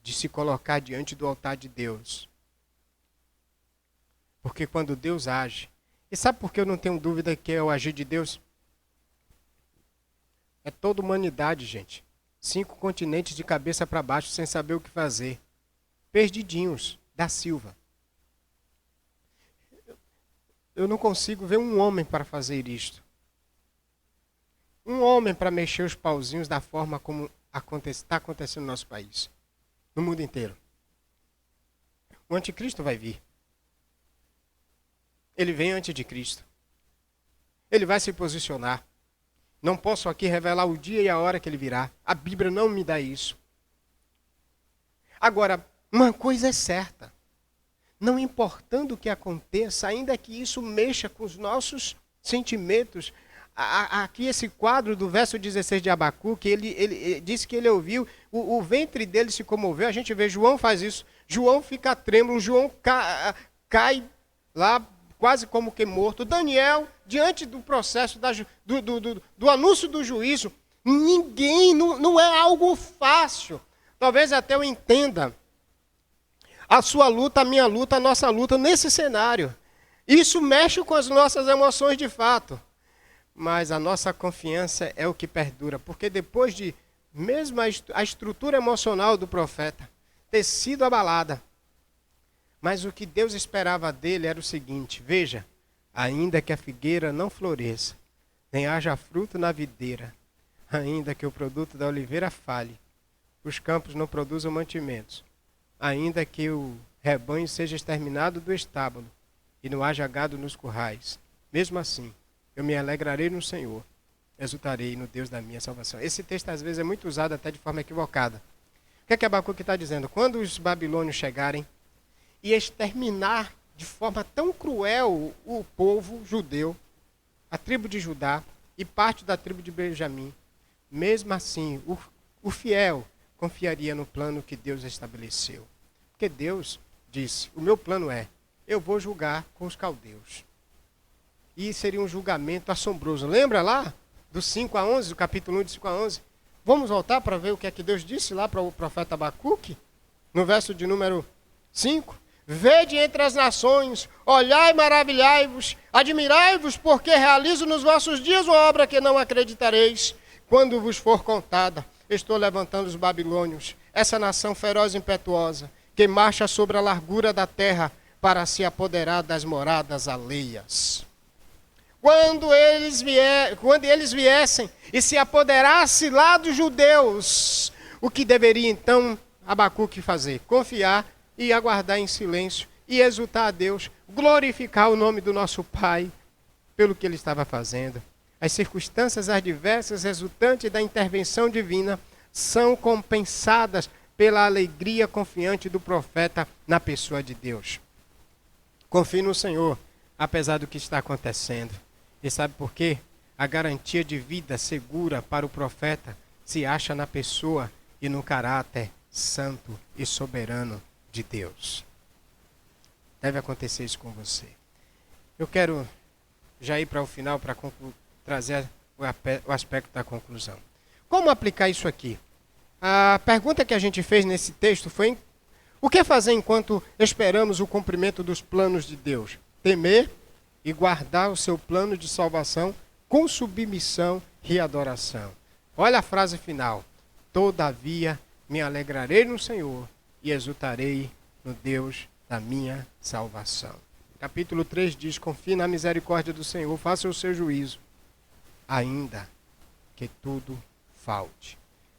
de se colocar diante do altar de Deus. Porque quando Deus age... E sabe por que eu não tenho dúvida que é o agir de Deus? É toda a humanidade, gente. 5 continentes de cabeça para baixo sem saber o que fazer. Perdidinhos, da Silva. Eu não consigo ver um homem para fazer isto. Um homem para mexer os pauzinhos da forma como está acontecendo no nosso país. No mundo inteiro. O anticristo vai vir. Ele vem antes de Cristo. Ele vai se posicionar. Não posso aqui revelar o dia e a hora que ele virá. A Bíblia não me dá isso. Agora, uma coisa é certa. Não importando o que aconteça, ainda que isso mexa com os nossos sentimentos. Aqui esse quadro do verso 16 de Abacuque, ele disse que ele ouviu, o ventre dele se comoveu. A gente vê, João faz isso. João fica trêmulo, João cai lá quase como que morto. Daniel, diante do processo, do anúncio do juízo, Ninguém, não é algo fácil. Talvez até eu entenda a sua luta, a minha luta, a nossa luta nesse cenário. Isso mexe com as nossas emoções de fato. Mas a nossa confiança é o que perdura. Porque depois de, mesmo a estrutura emocional do profeta ter sido abalada, mas o que Deus esperava dele era o seguinte: veja, ainda que a figueira não floresça, nem haja fruto na videira, ainda que o produto da oliveira falhe, os campos não produzam mantimentos, ainda que o rebanho seja exterminado do estábulo e não haja gado nos currais, mesmo assim, eu me alegrarei no Senhor, exultarei no Deus da minha salvação. Esse texto às vezes é muito usado até de forma equivocada. O que é que Abacuque está dizendo? Quando os babilônios chegarem e exterminar de forma tão cruel o povo judeu, a tribo de Judá e parte da tribo de Benjamim, mesmo assim, o fiel confiaria no plano que Deus estabeleceu. Porque Deus disse, o meu plano é, eu vou julgar com os caldeus. E seria um julgamento assombroso. Lembra lá do 5 a 11, do capítulo 1 de 5 a 11? Vamos voltar para ver o que é que Deus disse lá para o profeta Abacuque? No verso de número 5. Vede entre as nações, olhai e maravilhai-vos, admirai-vos, porque realizo nos vossos dias uma obra que não acreditareis. Quando vos for contada, estou levantando os babilônios, essa nação feroz e impetuosa, que marcha sobre a largura da terra para se apoderar das moradas alheias. Quando eles viessem e se apoderasse lá dos judeus, o que deveria então Abacuque fazer? Confiar e aguardar em silêncio e exultar a Deus, glorificar o nome do nosso Pai pelo que ele estava fazendo. As circunstâncias adversas resultantes da intervenção divina são compensadas pela alegria confiante do profeta na pessoa de Deus. Confie no Senhor, apesar do que está acontecendo. E sabe por quê? A garantia de vida segura para o profeta se acha na pessoa e no caráter santo e soberano de Deus. Deve acontecer isso com você. Eu quero já ir para o final para trazer o aspecto da conclusão. Como aplicar isso aqui? A pergunta que a gente fez nesse texto foi: o que fazer enquanto esperamos o cumprimento dos planos de Deus? Temer e guardar o seu plano de salvação com submissão e adoração. Olha a frase final: todavia me alegrarei no Senhor e exultarei no Deus da minha salvação. Capítulo 3 diz: confie na misericórdia do Senhor, faça o seu juízo, ainda que tudo falte.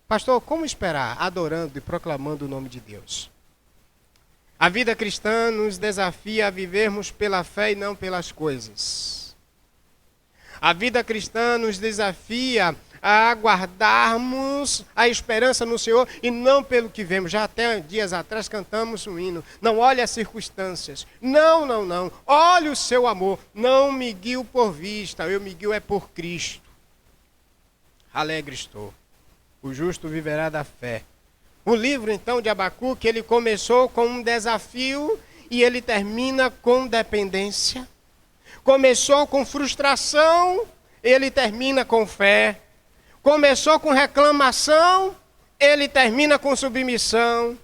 Pastor, como esperar? Adorando e proclamando o nome de Deus. A vida cristã nos desafia a vivermos pela fé e não pelas coisas. A vida cristã nos desafia a aguardarmos a esperança no Senhor e não pelo que vemos. Já até dias atrás cantamos um hino. Não olhe as circunstâncias. Não. Olhe o seu amor. Não me guio por vista, eu me guio é por Cristo. Alegre estou. O justo viverá da fé. O livro, então, de Abacuque, ele começou com um desafio e ele termina com dependência. Começou com frustração, ele termina com fé. Começou com reclamação, ele termina com submissão.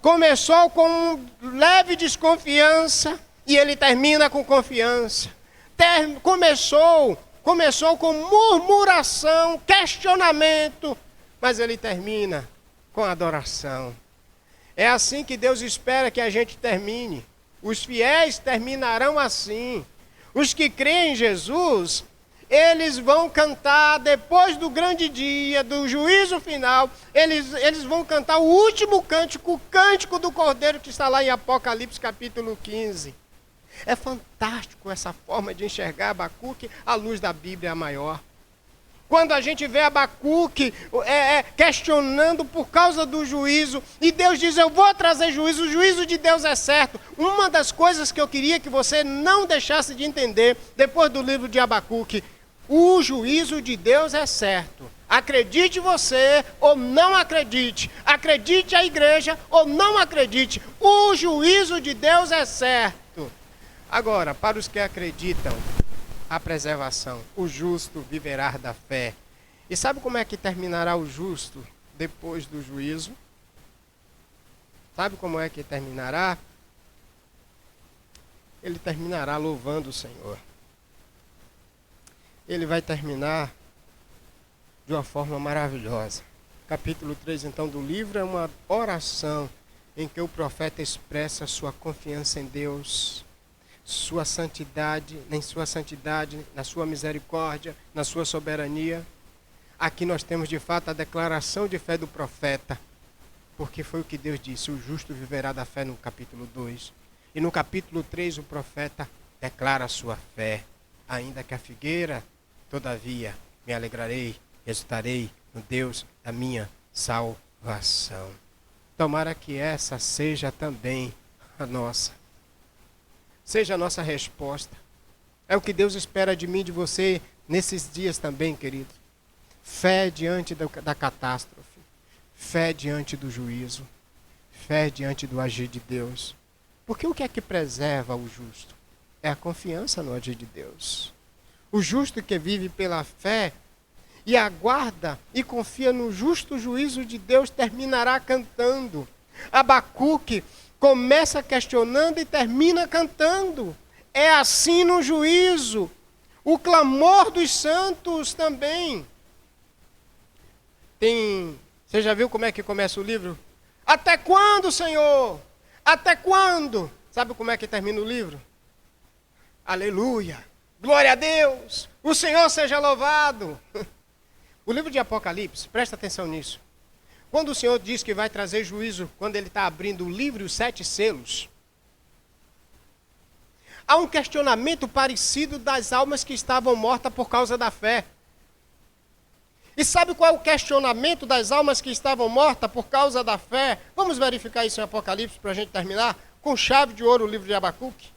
Começou com leve desconfiança e ele termina com confiança. Começou com murmuração, questionamento, mas ele termina com adoração. É assim que Deus espera que a gente termine. Os fiéis terminarão assim. Os que creem em Jesus, eles vão cantar depois do grande dia, do juízo final, eles vão cantar o último cântico, o cântico do Cordeiro que está lá em Apocalipse capítulo 15. É fantástico essa forma de enxergar Abacuque à luz da Bíblia maior. Quando a gente vê Abacuque questionando por causa do juízo, e Deus diz, eu vou trazer juízo, o juízo de Deus é certo. Uma das coisas que eu queria que você não deixasse de entender, depois do livro de Abacuque, o juízo de Deus é certo. Acredite você ou não acredite, acredite a igreja ou não acredite, o juízo de Deus é certo. Agora, para os que acreditam, a preservação, o justo viverá da fé. E sabe como é que terminará o justo depois do juízo? Sabe como é que terminará? Ele terminará louvando o Senhor. Ele vai terminar de uma forma maravilhosa. Capítulo 3, então, do livro é uma oração em que o profeta expressa sua confiança em Deus, sua santidade, na sua misericórdia, na sua soberania. Aqui nós temos de fato a declaração de fé do profeta, porque foi o que Deus disse: o justo viverá da fé, no capítulo 2. E no capítulo 3 o profeta declara a sua fé: ainda que a figueira, todavia me alegrarei, exultarei no Deus da minha salvação. Tomara que essa seja também a nossa. Seja a nossa resposta. É o que Deus espera de mim e de você nesses dias também, querido. Fé diante da catástrofe. Fé diante do juízo. Fé diante do agir de Deus. Porque o que é que preserva o justo? É a confiança no agir de Deus. O justo que vive pela fé e aguarda e confia no justo juízo de Deus terminará cantando. Abacuque começa questionando e termina cantando. É assim no juízo. O clamor dos santos também. Você já viu como é que começa o livro? Até quando, Senhor? Até quando? Sabe como é que termina o livro? Aleluia! Glória a Deus! O Senhor seja louvado! O livro de Apocalipse, presta atenção nisso. Quando o Senhor diz que vai trazer juízo, quando ele está abrindo o livro e os 7 selos, há um questionamento parecido das almas que estavam mortas por causa da fé. E sabe qual é o questionamento das almas que estavam mortas por causa da fé? Vamos verificar isso em Apocalipse para a gente terminar com chave de ouro o livro de Abacuque.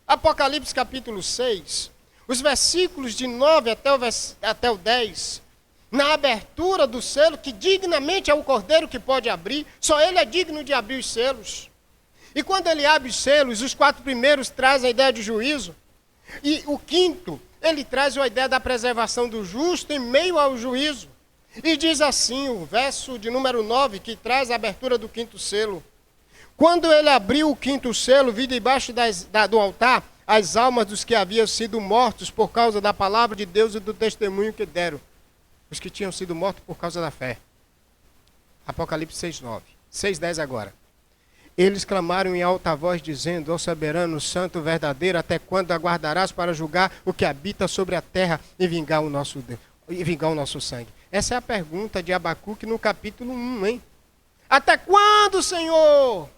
Apocalipse capítulo 6, os versículos de 9 até o 10. Na abertura do selo, que dignamente é o cordeiro que pode abrir, só ele é digno de abrir os selos. E quando ele abre os selos, os 4 primeiros trazem a ideia de juízo. E o 5º, ele traz a ideia da preservação do justo em meio ao juízo. E diz assim, o verso de número 9, que traz a abertura do 5º selo. Quando ele abriu o 5º selo, vi debaixo do altar as almas dos que haviam sido mortos por causa da palavra de Deus e do testemunho que deram. Os que tinham sido mortos por causa da fé. Apocalipse 6:9. 6:10 agora. Eles clamaram em alta voz, dizendo: ó soberano, santo, verdadeiro, até quando aguardarás para julgar o que habita sobre a terra e vingar o nosso sangue? Essa é a pergunta de Abacuque no capítulo 1, hein? Até quando, Senhor?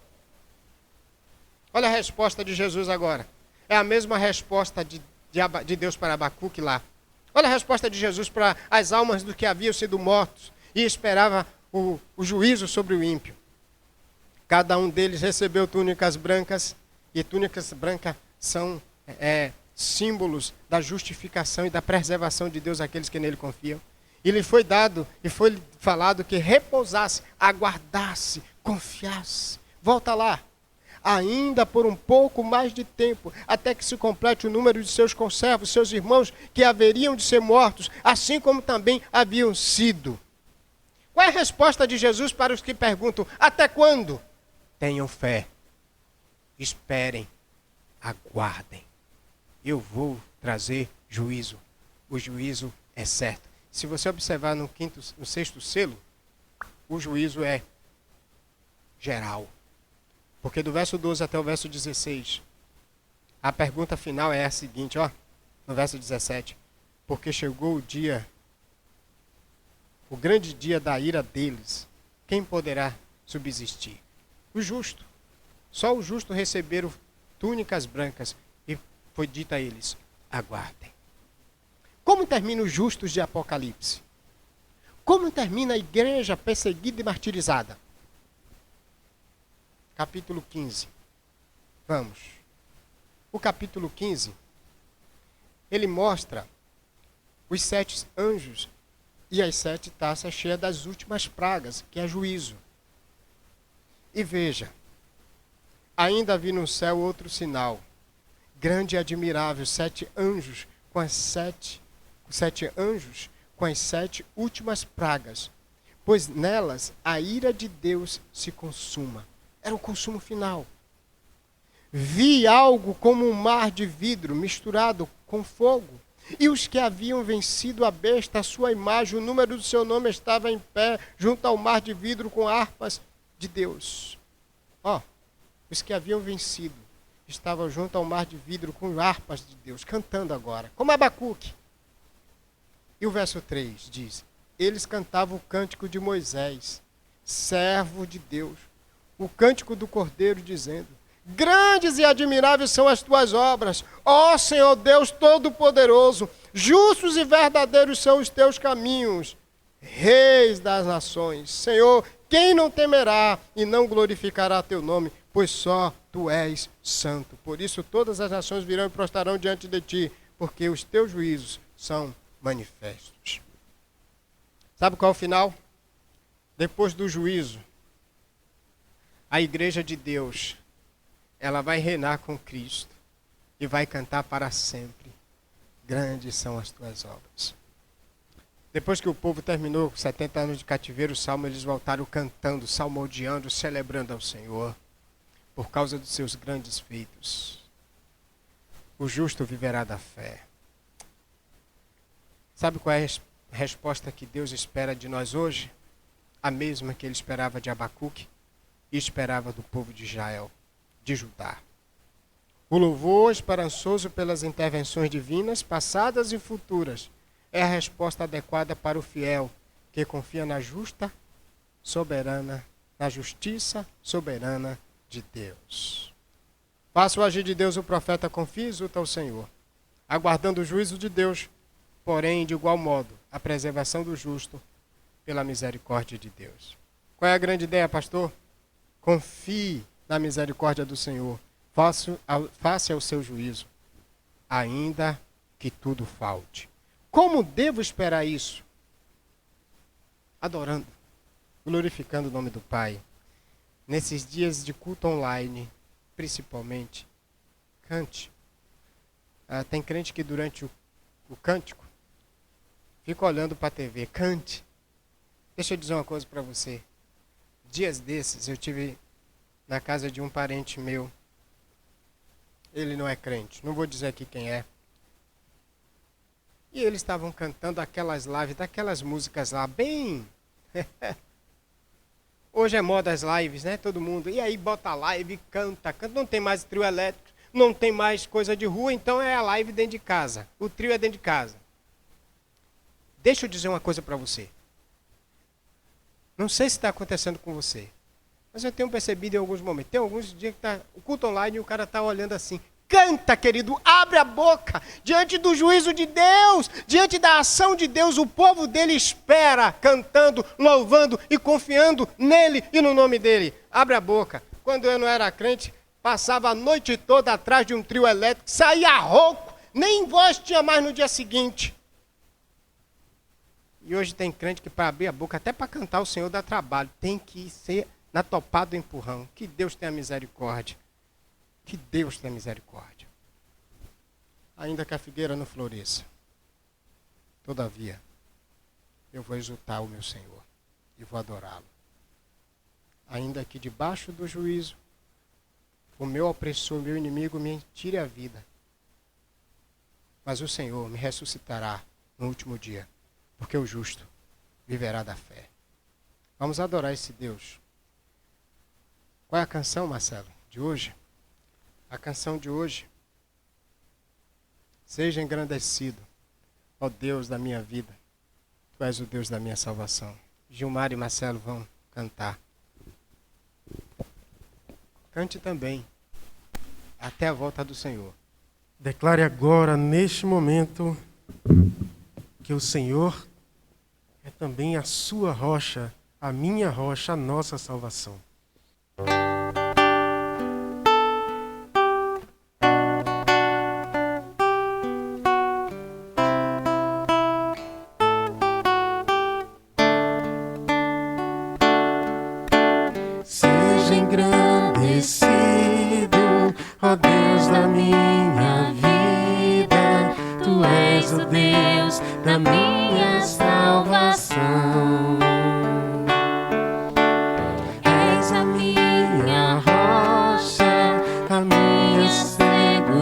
Olha a resposta de Jesus agora. É a mesma resposta de Deus para Abacuque lá. Olha a resposta de Jesus para as almas dos que haviam sido mortos e esperava o juízo sobre o ímpio. Cada um deles recebeu túnicas brancas, e túnicas brancas são símbolos da justificação e da preservação de Deus àqueles que nele confiam. E lhe foi dado e foi falado que repousasse, aguardasse, confiasse. Volta lá. Ainda por um pouco mais de tempo, até que se complete o número de seus conservos, seus irmãos, que haveriam de ser mortos, assim como também haviam sido. Qual é a resposta de Jesus para os que perguntam: até quando? Tenham fé, esperem, aguardem. Eu vou trazer juízo. O juízo é certo. Se você observar no 6º selo, o juízo é geral. Porque do verso 12 até o verso 16, a pergunta final é a seguinte, ó, no verso 17. Porque chegou o dia, o grande dia da ira deles, quem poderá subsistir? O justo. Só o justo receberam túnicas brancas e foi dito a eles: aguardem. Como termina os justos de Apocalipse? Como termina a igreja perseguida e martirizada? Capítulo 15. Vamos. O capítulo 15, ele mostra os 7 anjos e as 7 taças cheias das últimas pragas, que é juízo. E veja, ainda vi no céu outro sinal, grande e admirável, 7 anjos com 7 anjos com as 7 últimas pragas, pois nelas a ira de Deus se consuma. Era o consumo final. Vi algo como um mar de vidro misturado com fogo. E os que haviam vencido a besta, a sua imagem, o número do seu nome estava em pé, junto ao mar de vidro com harpas de Deus. Os que haviam vencido estavam junto ao mar de vidro com harpas de Deus, cantando agora, como Abacuque. E o verso 3 diz: eles cantavam o cântico de Moisés, servo de Deus, o cântico do Cordeiro, dizendo: grandes e admiráveis são as tuas obras, ó Senhor Deus Todo-Poderoso, justos e verdadeiros são os teus caminhos, Reis das nações. Senhor, quem não temerá e não glorificará teu nome? Pois só tu és santo. Por isso todas as nações virão e prostrarão diante de ti, porque os teus juízos são manifestos. Sabe qual é o final? Depois do juízo, a igreja de Deus, ela vai reinar com Cristo e vai cantar para sempre: grandes são as tuas obras. Depois que o povo terminou 70 anos de cativeiro, o salmo, eles voltaram cantando, salmodiando, celebrando ao Senhor, por causa dos seus grandes feitos. O justo viverá da fé. Sabe qual é a resposta que Deus espera de nós hoje? A mesma que ele esperava de Abacuque e esperava do povo de Israel, de Judá. O louvor esperançoso pelas intervenções divinas, passadas e futuras, é a resposta adequada para o fiel que confia na justiça soberana de Deus. Faça o agir de Deus, o profeta confia e exulta ao Senhor, aguardando o juízo de Deus, porém, de igual modo, a preservação do justo pela misericórdia de Deus. Qual é a grande ideia, pastor? Confie na misericórdia do Senhor, face ao seu juízo, ainda que tudo falte. Como devo esperar isso? Adorando, glorificando o nome do Pai. Nesses dias de culto online, principalmente, cante. Tem crente que durante o cântico fica olhando para a TV. Cante. Deixa eu dizer uma coisa para você. Dias desses eu tive na casa de um parente meu. Ele não é crente, não vou dizer aqui quem é. E eles estavam cantando aquelas lives, daquelas músicas lá, bem... Hoje é moda as lives, né? Todo mundo. E aí bota a live, canta. Não tem mais trio elétrico, não tem mais coisa de rua, então é a live dentro de casa. O trio é dentro de casa. Deixa eu dizer uma coisa para você. Não sei se está acontecendo com você, mas eu tenho percebido em alguns momentos. Tem alguns dias que tá o culto online e o cara está olhando assim. Canta, querido, abre a boca. Diante do juízo de Deus, diante da ação de Deus, o povo dele espera, cantando, louvando e confiando nele e no nome dele. Abre a boca. Quando eu não era crente, passava a noite toda atrás de um trio elétrico, saía rouco, nem voz tinha mais no dia seguinte. E hoje tem crente que para abrir a boca, até para cantar o Senhor dá trabalho, tem que ser na topada do empurrão. Que Deus tenha misericórdia. Que Deus tenha misericórdia. Ainda que a figueira não floresça, todavia, eu vou exultar o meu Senhor e vou adorá-lo. Ainda que debaixo do juízo, o meu opressor, o meu inimigo me tire a vida, mas o Senhor me ressuscitará no último dia, porque o justo viverá da fé. Vamos adorar esse Deus. Qual é a canção, Marcelo, de hoje? A canção de hoje: seja engrandecido, ó Deus da minha vida, tu és o Deus da minha salvação. Gilmar e Marcelo vão cantar. Cante também, até a volta do Senhor. Declare agora, neste momento, que o Senhor é também a sua rocha, a minha rocha, a nossa salvação. Seja engrandecido, ó Deus da minha vida, tu és és o Deus da minha salvação. És a minha rocha, a minha segurança.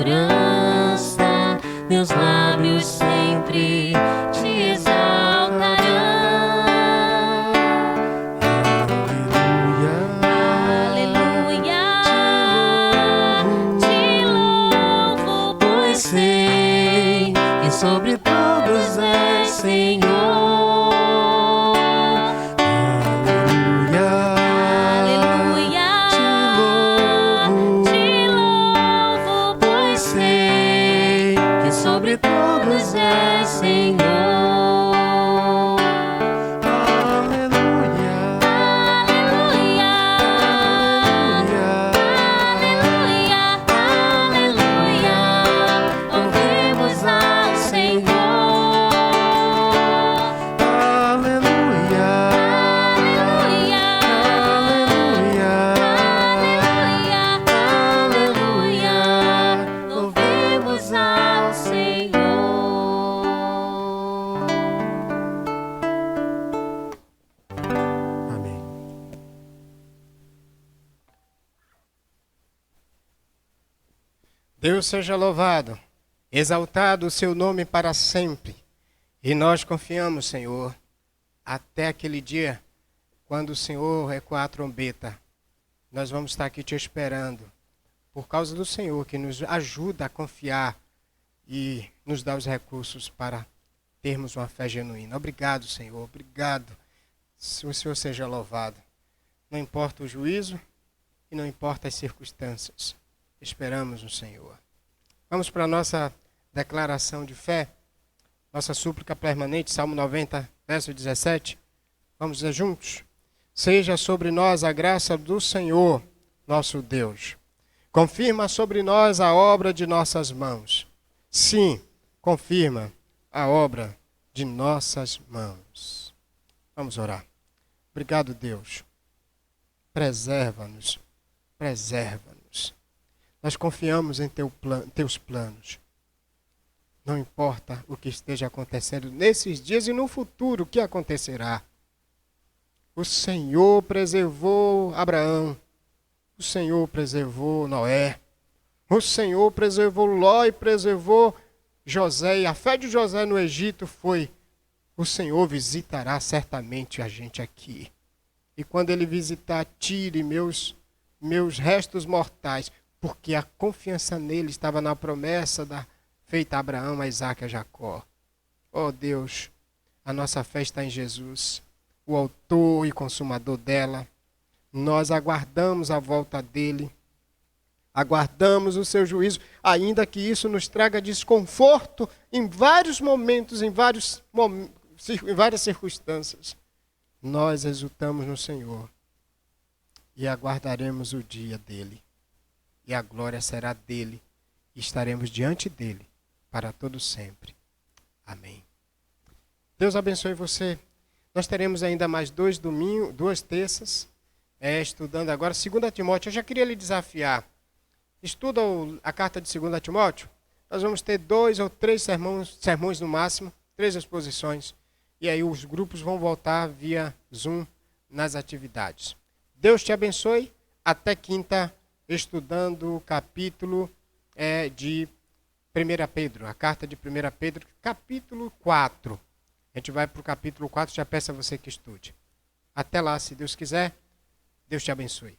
Meus lábios sempre te exaltarão. Aleluia, te louvo, pois sei que sobre todos és Senhor. Aleluia, te louvo, pois sei que sobre todos és Senhor. Deus seja louvado, exaltado o seu nome para sempre. E nós confiamos, Senhor, até aquele dia, quando o Senhor ecoar a trombeta. Nós vamos estar aqui te esperando, por causa do Senhor, que nos ajuda a confiar e nos dá os recursos para termos uma fé genuína. Obrigado, Senhor, obrigado. O Senhor seja louvado. Não importa o juízo e não importa as circunstâncias. Esperamos no Senhor. Vamos para a nossa declaração de fé, nossa súplica permanente, Salmo 90, verso 17. Vamos dizer juntos? Seja sobre nós a graça do Senhor, nosso Deus. Confirma sobre nós a obra de nossas mãos. Sim, confirma a obra de nossas mãos. Vamos orar. Obrigado, Deus. Preserva-nos, preserva-nos. Nós confiamos em teus planos. Não importa o que esteja acontecendo nesses dias e no futuro, o que acontecerá. O Senhor preservou Abraão. O Senhor preservou Noé. O Senhor preservou Ló e preservou José. E a fé de José no Egito foi: o Senhor visitará certamente a gente aqui. E quando ele visitar, tire meus restos mortais, porque a confiança nele estava na promessa feita a Abraão, a Isaque e a Jacó. Oh Deus, a nossa fé está em Jesus, o autor e consumador dela. Nós aguardamos a volta dele, aguardamos o seu juízo, ainda que isso nos traga desconforto em vários momentos, em várias circunstâncias. Nós exultamos no Senhor e aguardaremos o dia dele. E a glória será dele, e estaremos diante dele para todo sempre. Amém. Deus abençoe você. Nós teremos ainda mais 2 terças, estudando agora 2 Timóteo. Eu já queria lhe desafiar. Estuda a carta de 2 Timóteo. Nós vamos ter 2 ou 3 sermões no máximo, 3 exposições. E aí os grupos vão voltar via Zoom nas atividades. Deus te abençoe. Até quinta, estudando o capítulo de 1 Pedro, a carta de 1 Pedro, capítulo 4. A gente vai para o capítulo 4, já peço a você que estude. Até lá, se Deus quiser, Deus te abençoe.